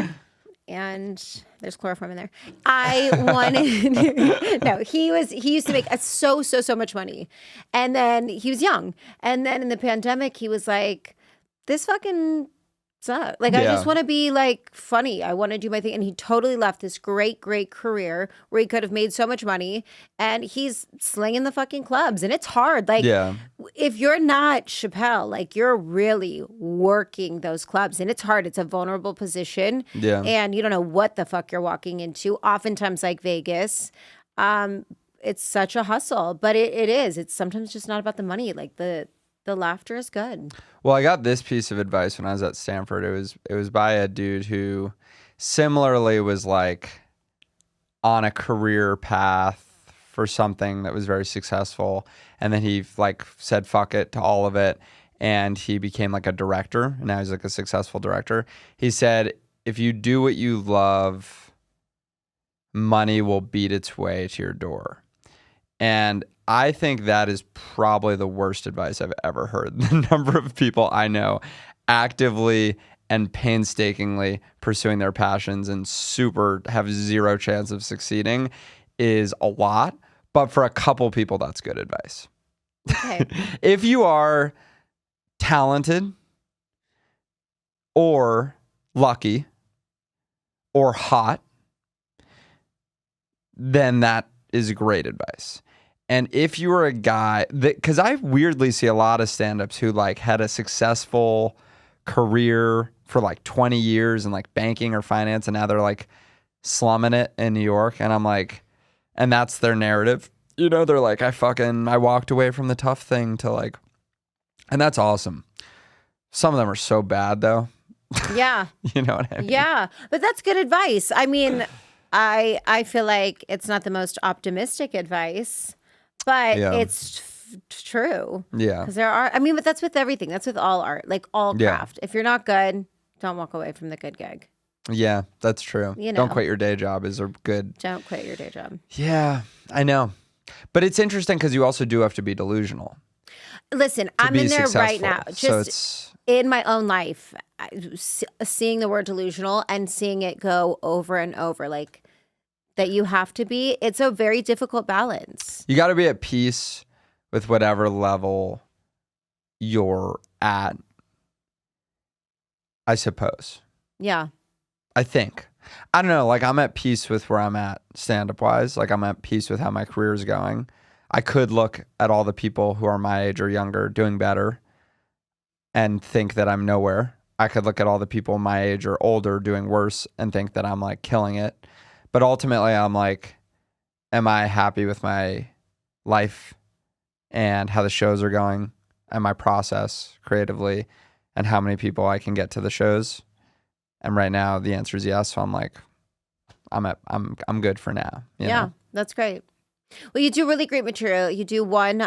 And there's chloroform in there. I wanted, no, he used to make so much money. And then he was young. And then in the pandemic, he was like, this fucking sucks. Like, I just want to be like funny. I want to do my thing. And he totally left this great career where he could have made so much money. And he's slinging the fucking clubs. And it's hard. Like, if you're not Chappelle, like you're really working those clubs. And it's hard. It's a vulnerable position. Yeah. And you don't know what the fuck you're walking into. Oftentimes, like Vegas, it's such a hustle. But it is. It's sometimes just not about the money. Like the laughter is good. Well, I got this piece of advice when I was at Stanford. It was by a dude who similarly was like on a career path for something that was very successful. And then he like said fuck it to all of it. And he became like a director. And now he's like a successful director. He said, if you do what you love, money will beat its way to your door. And I think that is probably the worst advice I've ever heard. The number of people I know actively and painstakingly pursuing their passions and have zero chance of succeeding is a lot. But for a couple people, that's good advice. Okay. If you are talented or lucky or hot, then that is great advice. And if you were a guy because I weirdly see a lot of stand-ups who like had a successful career for like 20 years in like banking or finance, and now they're like slumming it in New York. And I'm like, and that's their narrative. You know, they're like, I walked away from the tough thing to like, and that's awesome. Some of them are so bad though. Yeah. You know what I mean? Yeah. But that's good advice. I mean, I feel like it's not the most optimistic advice, but it's true. Yeah. Because but that's with everything. That's with all art, like all craft. If you're not good, don't walk away from the good gig. Yeah, that's true. You know. Don't quit your day job is a good. Don't quit your day job. Yeah, I know. But it's interesting because you also do have to be delusional. Listen, I'm in there right now. Just in my own life, seeing the word delusional and seeing it go over and over, like that you have to be. It's a very difficult balance. You got to be at peace with whatever level you're at, I suppose. Yeah. I think. I don't know. Like, I'm at peace with where I'm at stand-up wise. Like, I'm at peace with how my career is going. I could look at all the people who are my age or younger doing better and think that I'm nowhere. I could look at all the people my age or older doing worse and think that I'm like killing it. But ultimately, I'm like, am I happy with my life and how the shows are going and my process creatively and how many people I can get to the shows? And right now, the answer is yes. So I'm like, I'm good for now. You know? That's great. Well, you do really great material. You do one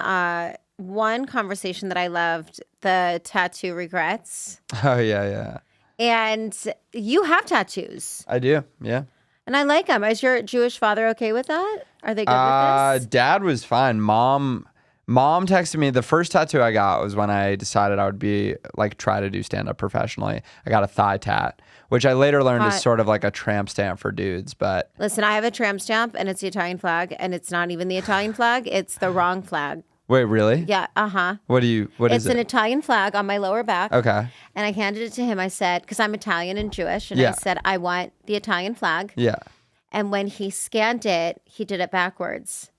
conversation that I loved, the tattoo regrets. Oh yeah. And you have tattoos. I do. Yeah. And I like them. Is your Jewish father okay with that? Are they good with this? Dad was fine. Mom texted me. The first tattoo I got was when I decided I would be like try to do stand up professionally. I got a thigh tat, which I later learned is sort of like a tramp stamp for dudes. But listen, I have a tramp stamp and it's the Italian flag, and it's not even the Italian flag. It's the wrong flag. Wait, really? Yeah. Uh-huh. What is it? It's an Italian flag on my lower back. Okay. And I handed it to him. I said, because I'm Italian and Jewish, and I said, I want the Italian flag. Yeah. And when he scanned it, he did it backwards.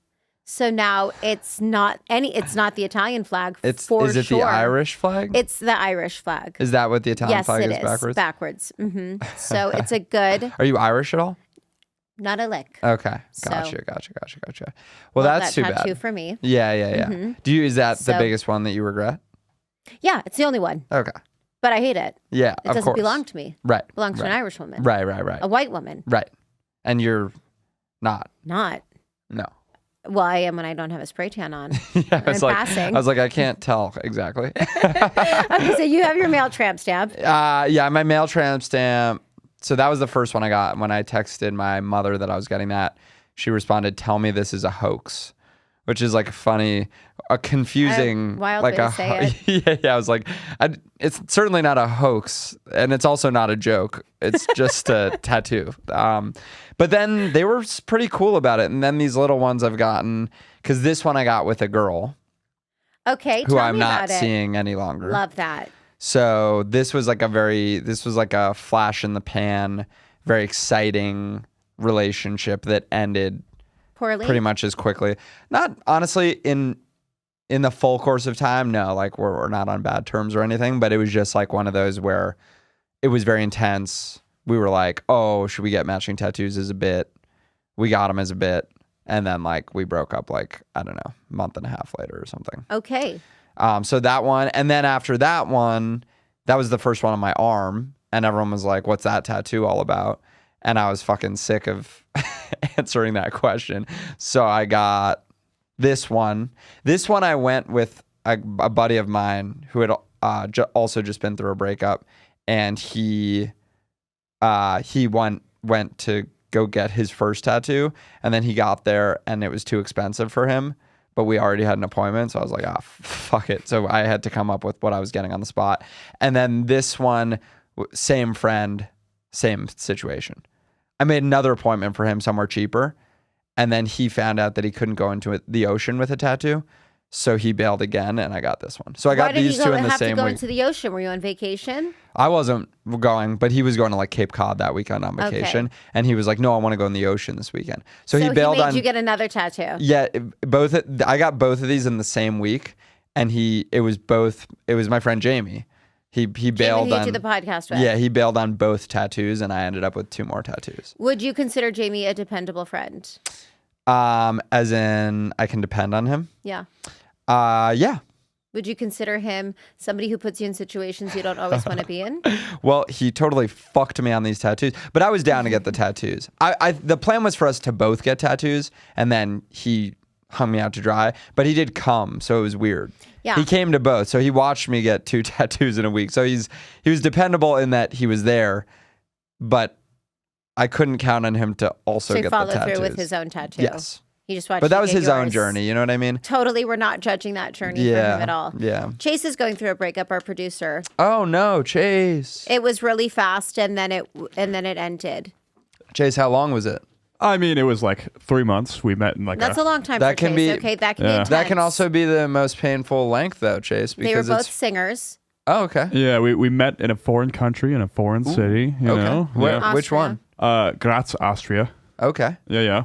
So now it's not the Italian flag. Is it the Irish flag? It's the Irish flag. Is that what the Italian flag is? Yes, it is. Backwards. Mm-hmm. So it's a good. Are you Irish at all? Not a lick. Okay. Gotcha. Well, that's too bad. Tattoo for me. Yeah. Mm-hmm. Is that the biggest one that you regret? Yeah, it's the only one. Okay. But I hate it. Yeah, it doesn't belong to me. Right. It belongs to an Irish woman. Right. A white woman. Right. And you're not. Not. No. Well, I am when I don't have a spray tan on. I was like, I can't tell exactly. Okay, so you have your male tramp stamp. Yeah, my male tramp stamp. So that was the first one I got. When I texted my mother that I was getting that, she responded, "Tell me this is a hoax," which is like a confusing, wild like way to say it. Yeah. I was like, it's certainly not a hoax, and it's also not a joke. It's just a tattoo. But then they were pretty cool about it. And then these little ones I've gotten, because this one I got with a girl. Okay, who I'm not seeing any longer. Love that. So this was like a flash in the pan, very exciting relationship that ended poorly, pretty much as quickly. Not honestly in the full course of time. No, like we're not on bad terms or anything, but it was just like one of those where it was very intense. We were like, oh, should we get matching tattoos as a bit? We got them as a bit. And then like we broke up like, I don't know, a month and a half later or something. Okay. So that one. And then after that one, that was the first one on my arm. And everyone was like, what's that tattoo all about? And I was fucking sick of answering that question. So I got this one. This one I went with a buddy of mine who had also just been through a breakup. And he went to go get his first tattoo, and then he got there and it was too expensive for him, but we already had an appointment, so I was like, fuck it. So I had to come up with what I was getting on the spot. And then this one, same friend, same situation. I made another appointment for him somewhere cheaper, and then he found out that he couldn't go into the ocean with a tattoo. So he bailed again, and I got this one. So I got these two in the same week. Why did he have to go into the ocean? Were you on vacation? I wasn't going, but he was going to like Cape Cod that weekend on vacation. Okay. And he was like, no, I want to go in the ocean this weekend. So he bailed on. You get another tattoo. Yeah, I got both of these in the same week. And it was my friend Jamie. He bailed Jamie, who on you do the podcast with. Yeah, he bailed on both tattoos, and I ended up with 2 more tattoos. Would you consider Jamie a dependable friend? As in, I can depend on him. Yeah. Yeah. Would you consider him somebody who puts you in situations you don't always want to be in? Well, he totally fucked me on these tattoos, but I was down to get the tattoos. The plan was for us to both get tattoos, and then he hung me out to dry, but he did come, so it was weird. Yeah. He came to both, so he watched me get 2 tattoos in a week. So he was dependable in that he was there, but I couldn't count on him to also So he get the followed tattoos. through with his own tattoo. Yes. He just watched But that you was get his own yours. journey, you know what I mean? Totally, we're not judging that journey for him at all. Yeah. Chase is going through a breakup, our producer. Oh no, Chase. It was really fast and then it ended. Chase, how long was it? I mean, it was like 3 months. We met in like That's a long time That for can Chase. be- Okay, that can Yeah. be intense. That can also be the most painful length though, Chase, They were because both it's singers. Oh, okay. Yeah, we met in a foreign country in a foreign city. You Okay. know, Where, yeah. which one? Graz, Austria. Okay. Yeah.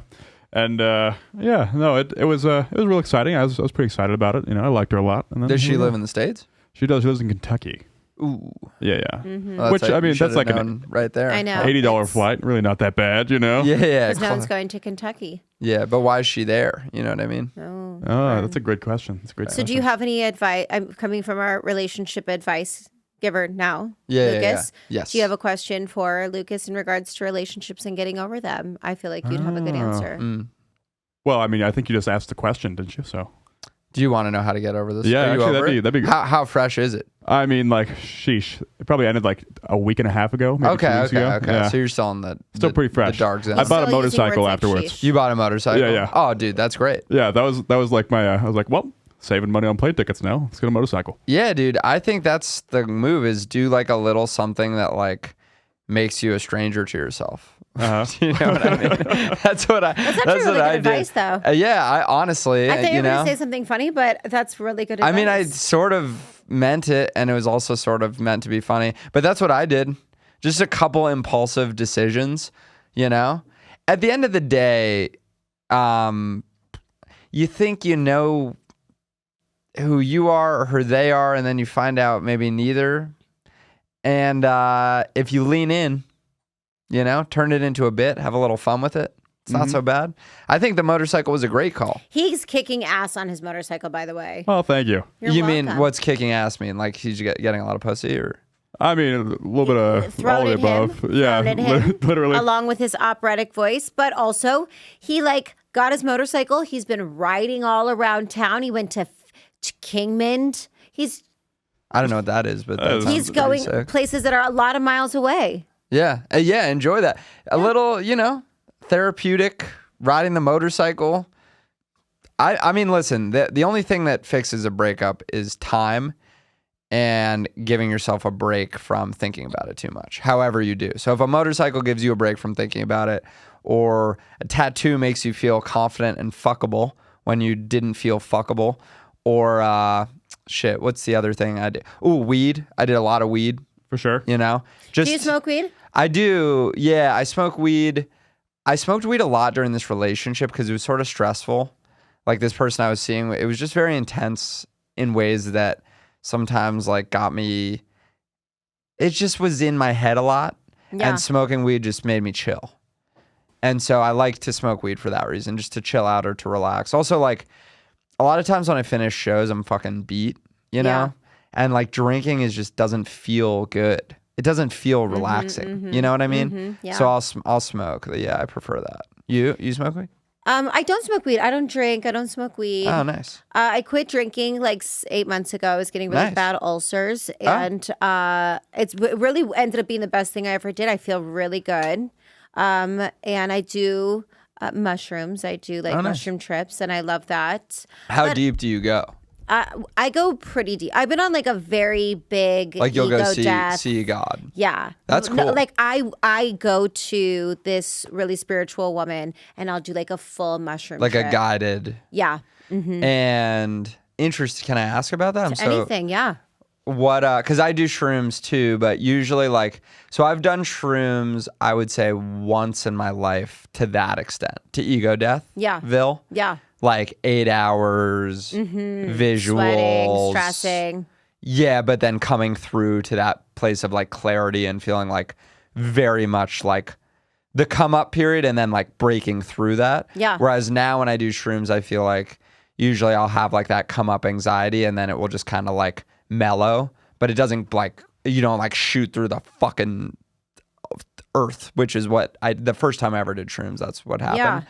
And yeah, no, it was real exciting. I was pretty excited about it. You know, I liked her a lot. And then, Does she live in the States? She does. She lives in Kentucky. Ooh. Yeah. Well, Which, I mean, that's like an right there. I know. $80 flight. Really not that bad, you know. Yeah. Because no one's going to Kentucky. Yeah, but why is she there? You know what I mean? Oh. Oh, that's a great question. That's a great So question. do you have any advice? I'm coming from our relationship advice giver now, Yeah, Lucas. Yes. Do you have a question for Lucas in regards to relationships and getting over them? I feel like you'd have a good answer. Well, I mean, I think you just asked the question, didn't you? So. Do you want to know how to get over this? Yeah, Are you actually, over that'd be it? good. How fresh is it? I mean, like, sheesh. It probably ended like a week and a half ago. Maybe 2 weeks ago. Okay. Yeah. So you're still in the Still pretty fresh. the dark zone. I bought a Still using motorcycle words like afterwards. sheesh. You bought a motorcycle? Yeah. Oh, dude, that's great. Yeah, that was like my. I was like, well, saving money on plane tickets now. Let's get a motorcycle. Yeah, dude. I think that's the move. Is do like a little something that like makes you a stranger to yourself. You know what I mean? That's what I. That's actually really good advice, though. Yeah, I honestly, I thought you you were going know, to say something funny, but that's really good advice. I mean, I sort of meant it, and it was also sort of meant to be funny. But that's what I did. Just a couple impulsive decisions, you know. At the end of the day, you think you know who you are or who they are, and then you find out maybe neither. And if you lean in, you know, turn it into a bit, have a little fun with it. It's not so bad. I think the motorcycle was a great call. He's kicking ass on his motorcycle, by the way. Oh, thank you. You're You mean welcome. what's kicking ass mean? Like he's getting a lot of pussy, or? I mean, a little bit of Thrown all of the at him, above. Yeah, thrown at him, literally. along with his operatic voice, but also he like got his motorcycle. He's been riding all around town. He went to Kingman. I don't know what that is, but that sounds He's pretty going sick. places that are a lot of miles away. Yeah, enjoy that. A little, you know, therapeutic, riding the motorcycle. I mean, listen, the only thing that fixes a breakup is time and giving yourself a break from thinking about it too much, however you do. So if a motorcycle gives you a break from thinking about it, or a tattoo makes you feel confident and fuckable when you didn't feel fuckable, or shit, what's the other thing I did? Ooh, weed. I did a lot of weed, For sure. you know. Just Do you smoke weed? I do. Yeah, I smoke weed. I smoked weed a lot during this relationship because it was sort of stressful. Like this person I was seeing, it was just very intense in ways that sometimes like got me. It just was in my head a lot, Yeah. and smoking weed just made me chill. And so I like to smoke weed for that reason, just to chill out or to relax. Also, like a lot of times when I finish shows, I'm fucking beat, you know, Yeah. and like drinking just doesn't feel good. It doesn't feel relaxing. You know what I mean? yeah. So I'll smoke. Yeah, I prefer that. You smoke weed? I don't smoke weed. I don't drink. I don't smoke weed. Oh, nice. I quit drinking like 8 months ago. I was getting really Nice. bad ulcers, and it really ended up being the best thing I ever did. I feel really good, and I do mushrooms. I do like nice. mushroom trips, and I love that. How deep do you go? I go pretty deep. I've been on like a very big Like you'll ego go death. see God. Yeah. That's No, cool. like I go to this really spiritual woman and I'll do like a full mushroom Like trip. a guided. Yeah. Mm-hmm. And interest. Can I ask about that? Anything, yeah. What because I do shrooms too, but usually like so I've done shrooms I would say once in my life to that extent, to ego death. Yeah. Ville. Yeah. Like 8 hours, visuals, Sweating, stressing. Yeah, but then coming through to that place of like clarity and feeling like very much like the come up period and then like breaking through that. Yeah. Whereas now when I do shrooms, I feel like usually I'll have like that come up anxiety and then it will just kind of like mellow, but it doesn't like, you don't like shoot through the fucking earth, which is what the first time I ever did shrooms, that's what happened. Yeah.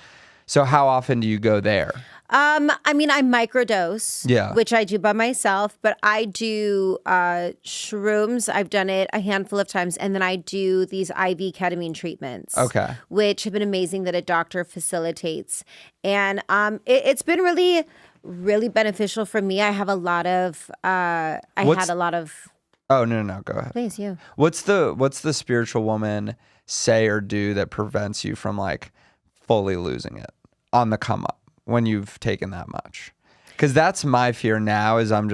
So how often do you go there? I mean, I microdose, Yeah. which I do by myself, but I do shrooms. I've done it a handful of times, and then I do these IV ketamine treatments, Okay. which have been amazing that a doctor facilitates, and it's been really, really beneficial for me. I have a lot of, had a lot of. Oh no, go ahead. Please, you. What's the spiritual woman say or do that prevents you from like fully losing it on the come up when you've taken that much? Because that's my fear now is I've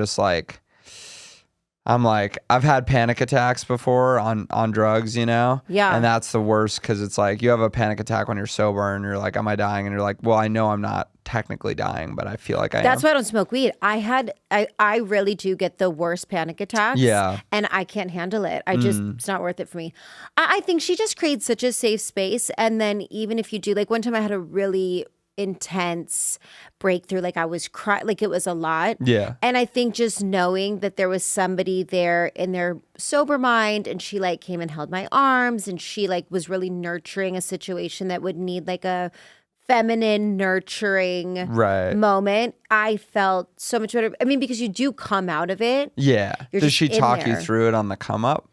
had panic attacks before on drugs, you know? Yeah. And that's the worst because it's like you have a panic attack when you're sober and you're like, am I dying? And you're like, well, I know I'm not technically dying, but I feel like I am. That's why I don't smoke weed. I really do get the worst panic attacks. Yeah. And I can't handle it. It's not worth it for me. I think she just creates such a safe space. And then even if you do, like one time I had a really intense breakthrough, like I was crying, like it was a lot. Yeah. And I think just knowing that there was somebody there in their sober mind and she like came and held my arms and she like was really nurturing a situation that would need like a feminine nurturing moment, I felt so much better. I mean, because you do come out of it. Yeah. You're Does just she in talk you there. through it on the come up?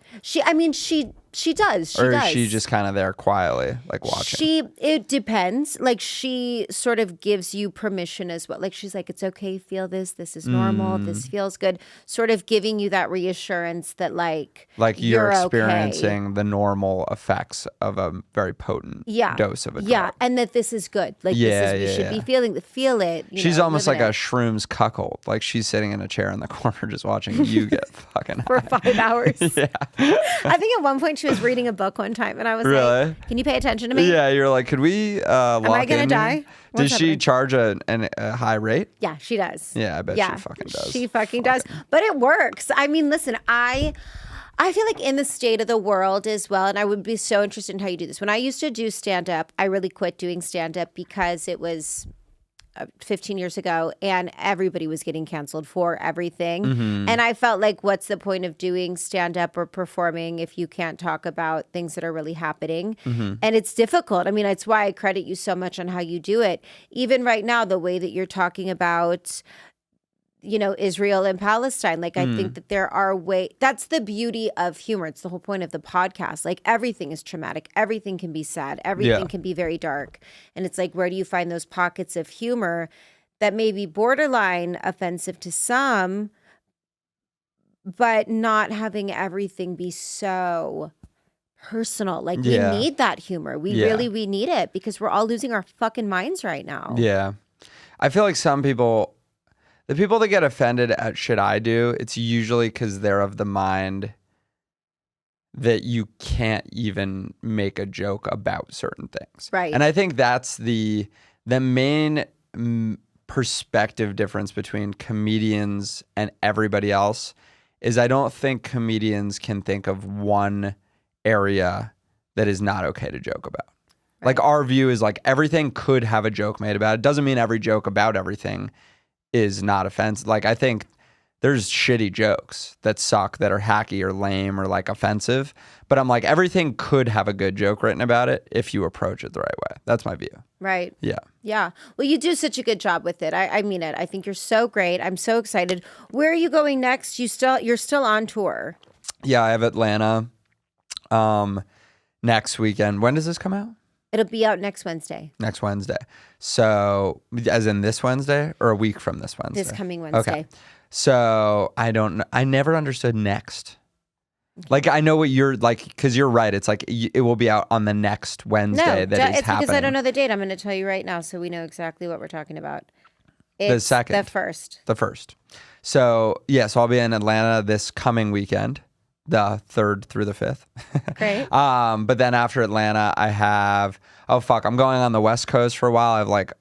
She does. Or is she just kind of there quietly, like watching? It depends. Like she sort of gives you permission as well. Like she's like, it's okay, feel this. This is normal. This feels good. Sort of giving you that reassurance that like you're okay. experiencing the normal effects of a very potent dose of a drug. Yeah, and that this is good. Like Yeah, this is we yeah, should be yeah. feel it. She's almost live like in a it. shrooms cuckold. Like she's sitting in a chair in the corner just watching you get fucking For high. 5 hours. Yeah. I think at one point she was reading a book one time, and I was Really? like, "Can you pay attention to me?" Yeah, you're like, could we lock Am I gonna in die? here? What's Does she happening? charge a high rate? Yeah, she does. Yeah, I bet she fucking does. She fucking does. But it works. I mean, listen, I feel like in the state of the world as well, and I would be so interested in how you do this. When I used to do stand-up, I really quit doing stand-up because it was 15 years ago and everybody was getting canceled for everything. And I felt like, what's the point of doing stand-up or performing if you can't talk about things that are really happening? And it's difficult. I mean, that's why I credit you so much on how you do it. Even right now, the way that you're talking about, you know, Israel and Palestine. Like, I think that there are that's the beauty of humor. It's the whole point of the podcast. Like, everything is traumatic. Everything can be sad. Everything can be very dark. And it's like, where do you find those pockets of humor that may be borderline offensive to some, but not having everything be so personal? Like, we need that humor. We need it because we're all losing our fucking minds right now. Yeah. I feel like some people, the people that get offended at shit I do, it's usually because they're of the mind that you can't even make a joke about certain things. Right. And I think that's the main perspective difference between comedians and everybody else is I don't think comedians can think of one area that is not okay to joke about. Right. Like our view is like everything could have a joke made about it. Doesn't mean every joke about everything is not offensive. Like I think there's shitty jokes that suck, that are hacky or lame or like offensive. But I'm like, everything could have a good joke written about it if you approach it the right way. That's my view. Right. Yeah. Yeah. Well, you do such a good job with it. I mean it. I think you're so great. I'm so excited. Where are you going next? You're still on tour. Yeah, I have Atlanta next weekend. When does this come out? It'll be out next Wednesday. Next Wednesday. So, as in this Wednesday or a week from this Wednesday? This coming Wednesday. Okay. So, I don't know. I never understood next. Like, I know what you're like, because you're right. It's like it will be out on the next Wednesday No, that is it's happening. because I don't know the date. I'm going to tell you right now so we know exactly what we're talking about. The It's second. The first. The first. So, yeah, so I'll be in Atlanta this coming weekend, the 3rd through the 5th. Great. But then after Atlanta, I have, I'm going on the West Coast for a while. I have like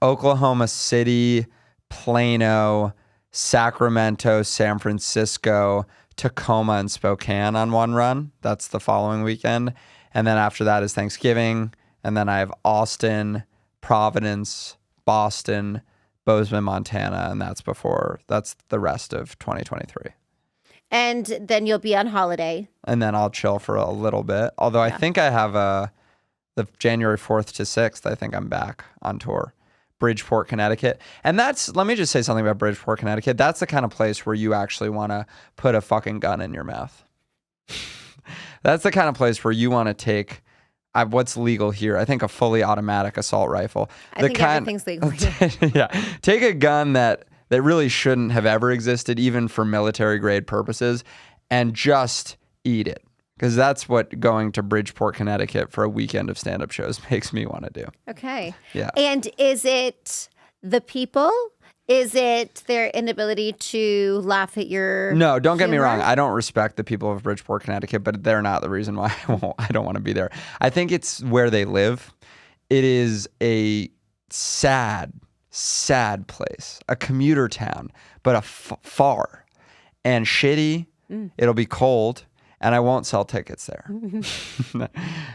Oklahoma City, Plano, Sacramento, San Francisco, Tacoma, and Spokane on one run. That's the following weekend. And then after that is Thanksgiving. And then I have Austin, Providence, Boston, Bozeman, Montana. And that's the rest of 2023. And then you'll be on holiday. And then I'll chill for a little bit. Although I think I have the January 4th to 6th, I think I'm back on tour. Bridgeport, Connecticut. And let me just say something about Bridgeport, Connecticut. That's the kind of place where you actually want to put a fucking gun in your mouth. That's the kind of place where you want to take what's legal here. I think a fully automatic assault rifle. I think everything's legal here. Yeah. Take a gun that really shouldn't have ever existed, even for military grade purposes, and just eat it. Because that's what going to Bridgeport, Connecticut for a weekend of stand-up shows makes me want to do. Okay. Yeah. And is it the people? Is it their inability to laugh at your No, don't get me humor? wrong. I don't respect the people of Bridgeport, Connecticut, but they're not the reason why I don't want to be there. I think it's where they live. It is a sad place, a commuter town, but far and shitty. It'll be cold. And I won't sell tickets there.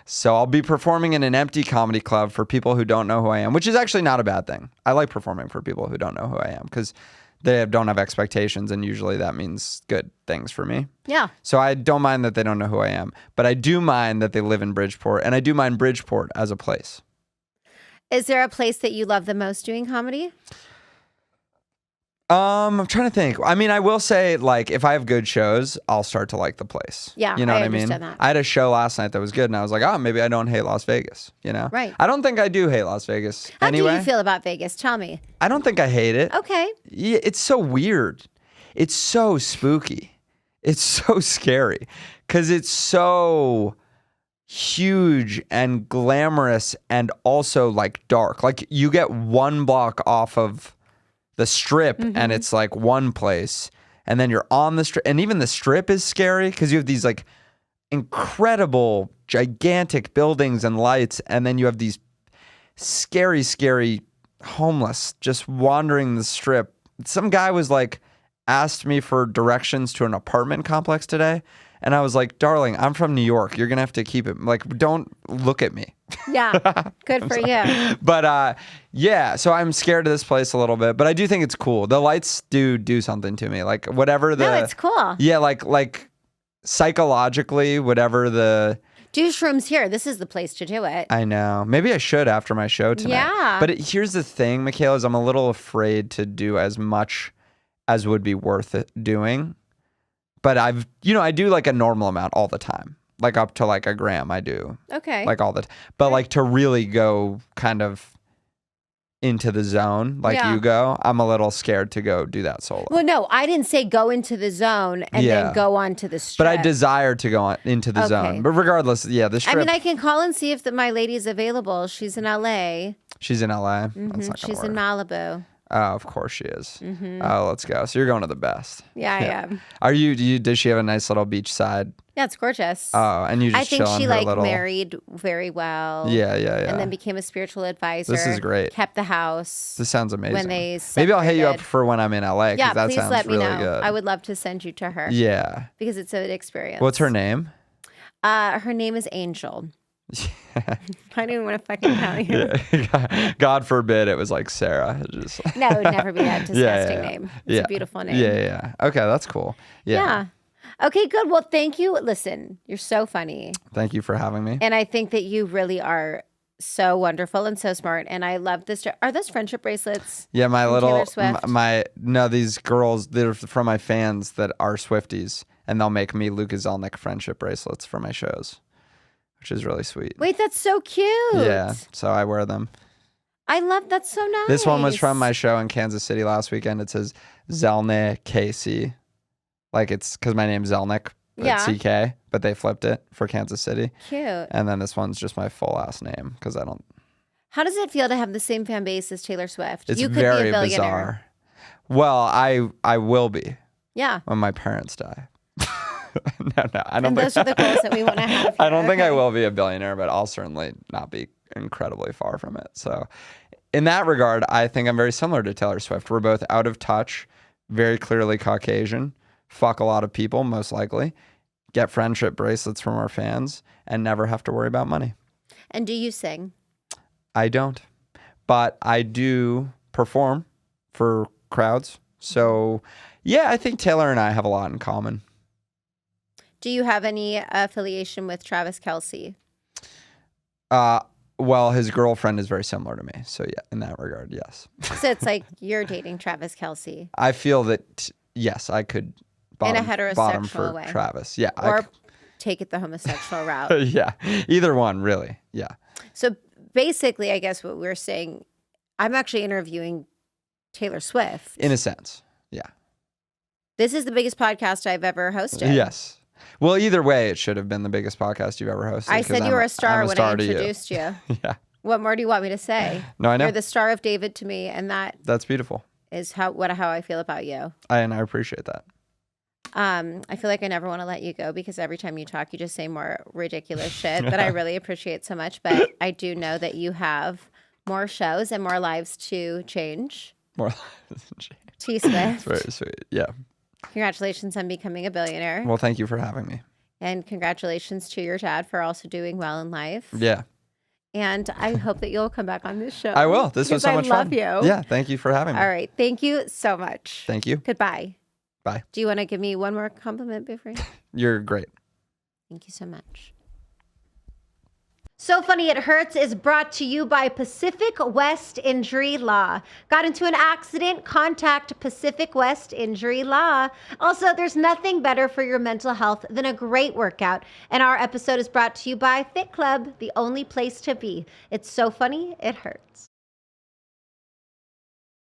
So I'll be performing in an empty comedy club for people who don't know who I am, which is actually not a bad thing. I like performing for people who don't know who I am because they don't have expectations, and usually that means good things for me. Yeah. So I don't mind that they don't know who I am, but I do mind that they live in Bridgeport, and I do mind Bridgeport as a place. Is there a place that you love the most doing comedy? I'm trying to think. I mean, I will say, like, if I have good shows, I'll start to like the place. Yeah, you know I what I mean? understand that. I had a show last night that was good, and I was like, oh, maybe I don't hate Las Vegas. You know? Right. I don't think I do hate Las Vegas. How anyway, do you feel about Vegas? Tell me. I don't think I hate it. Okay. Yeah, it's so weird. It's so spooky. It's so scary because it's so huge and glamorous and also like dark. Like you get one block off of the strip and it's like one place, and then you're on the strip, and even the strip is scary because you have these like incredible gigantic buildings and lights, and then you have these scary homeless just wandering the strip. Some guy was like asked me for directions to an apartment complex today, and I was like, darling, I'm from New York, you're gonna have to keep it, like, don't look at me. Yeah. Good for you. But yeah, so I'm scared of this place a little bit, but I do think it's cool. The lights do something to me. Like whatever the No, it's cool. Yeah, like psychologically, whatever the Do shrooms here. This is the place to do it. I know. Maybe I should after my show tonight. Yeah. But here's the thing, Michaela, is I'm a little afraid to do as much as would be worth it doing. But I do like a normal amount all the time. Like up to like a gram I do. Okay. Like all the but like to really go kind of into the zone like Yeah. you go, I'm a little scared to go do that solo. Well, no, I didn't say go into the zone and Yeah. then go on to the strip. But I desire to go into the Okay. zone. But regardless, yeah, the strip. I mean, I can call and see if my lady's available. She's in LA. She's in LA. That's not gonna She's work. in Malibu. Oh, of course she is. Oh, let's go. So you're going to the best. Yeah, I am. Are you? Does she have a nice little beach side? Yeah, it's gorgeous. Oh, and you just I think chill on she her like little. married very well. Yeah. And then became a spiritual advisor. This is great. Kept the house. This sounds amazing. when they Maybe I'll hit you up separated. for when I'm in LA. Yeah, that please sounds let me really know. good. I would love to send you to her. Yeah. Because it's an experience. What's her name? Her name is Angel. I don't even want to fucking tell you. God forbid it was like Sarah. Just No, it would never be that disgusting name. It's yeah. a beautiful name. Yeah. Okay, that's cool. Yeah. Okay, good. Well, thank you. Listen, you're so funny. Thank you for having me. And I think that you really are so wonderful and so smart. And I love this. Are those friendship bracelets? Yeah, my from little Taylor Swift? no, these girls, they're from my fans that are Swifties, and they'll make me Luka Zelnick friendship bracelets for my shows, which is really sweet. Wait, that's so cute. Yeah, so I wear them. I love that's so nice. This one was from my show in Kansas City last weekend. It says Zelnick KC. Like it's because my name's Zelnick, but Yeah. CK, but they flipped it for Kansas City. Cute. And then this one's just my full last name because I don't. How does it feel to have the same fan base as Taylor Swift? It's You could very be a billionaire. bizarre. Well, I will be Yeah. when my parents die. No, I don't And think those are the goals that we want to have. I don't think I okay? will be a billionaire, but I'll certainly not be incredibly far from it. So, in that regard, I think I'm very similar to Taylor Swift. We're both out of touch, very clearly Caucasian, fuck a lot of people, most likely, get friendship bracelets from our fans, and never have to worry about money. And do you sing? I don't, but I do perform for crowds. So, yeah, I think Taylor and I have a lot in common. Do you have any affiliation with Travis Kelce? Well, his girlfriend is very similar to me. So, yeah, in that regard, yes. So it's like you're dating Travis Kelce. I feel that, yes, I could bottom, In a heterosexual bottom for way. Travis. Yeah. Or take it the homosexual route. Yeah. Either one, really. Yeah. So basically, I guess what we're saying, I'm actually interviewing Taylor Swift. In a sense. Yeah. This is the biggest podcast I've ever hosted. Yes. Well, either way, it should have been the biggest podcast you've ever hosted. I said you were a star when I introduced you. Yeah. What more do you want me to say? No, I know. You're the star of David to me, and That's beautiful. is how I feel about you. And I appreciate that. I feel like I never want to let you go because every time you talk, you just say more ridiculous shit that I really appreciate so much. But I do know that you have more shows and more lives to change. More T Swift. That's very sweet. Yeah. Congratulations on becoming a billionaire. Well, thank you for having me. And congratulations to your dad for also doing well in life. Yeah. And I hope that you'll come back on this show. I will. This was so much fun. I love you. Yeah. Thank you for having me. All right. Thank you so much. Thank you. Goodbye. Bye. Do you want to give me one more compliment before? You're great. Thank you so much. So Funny It Hurts is brought to you by Pacific West Injury Law. Got into an accident? Contact Pacific West Injury Law. Also, there's nothing better for your mental health than a great workout. And our episode is brought to you by Fit Club, the only place to be. It's so funny, it hurts.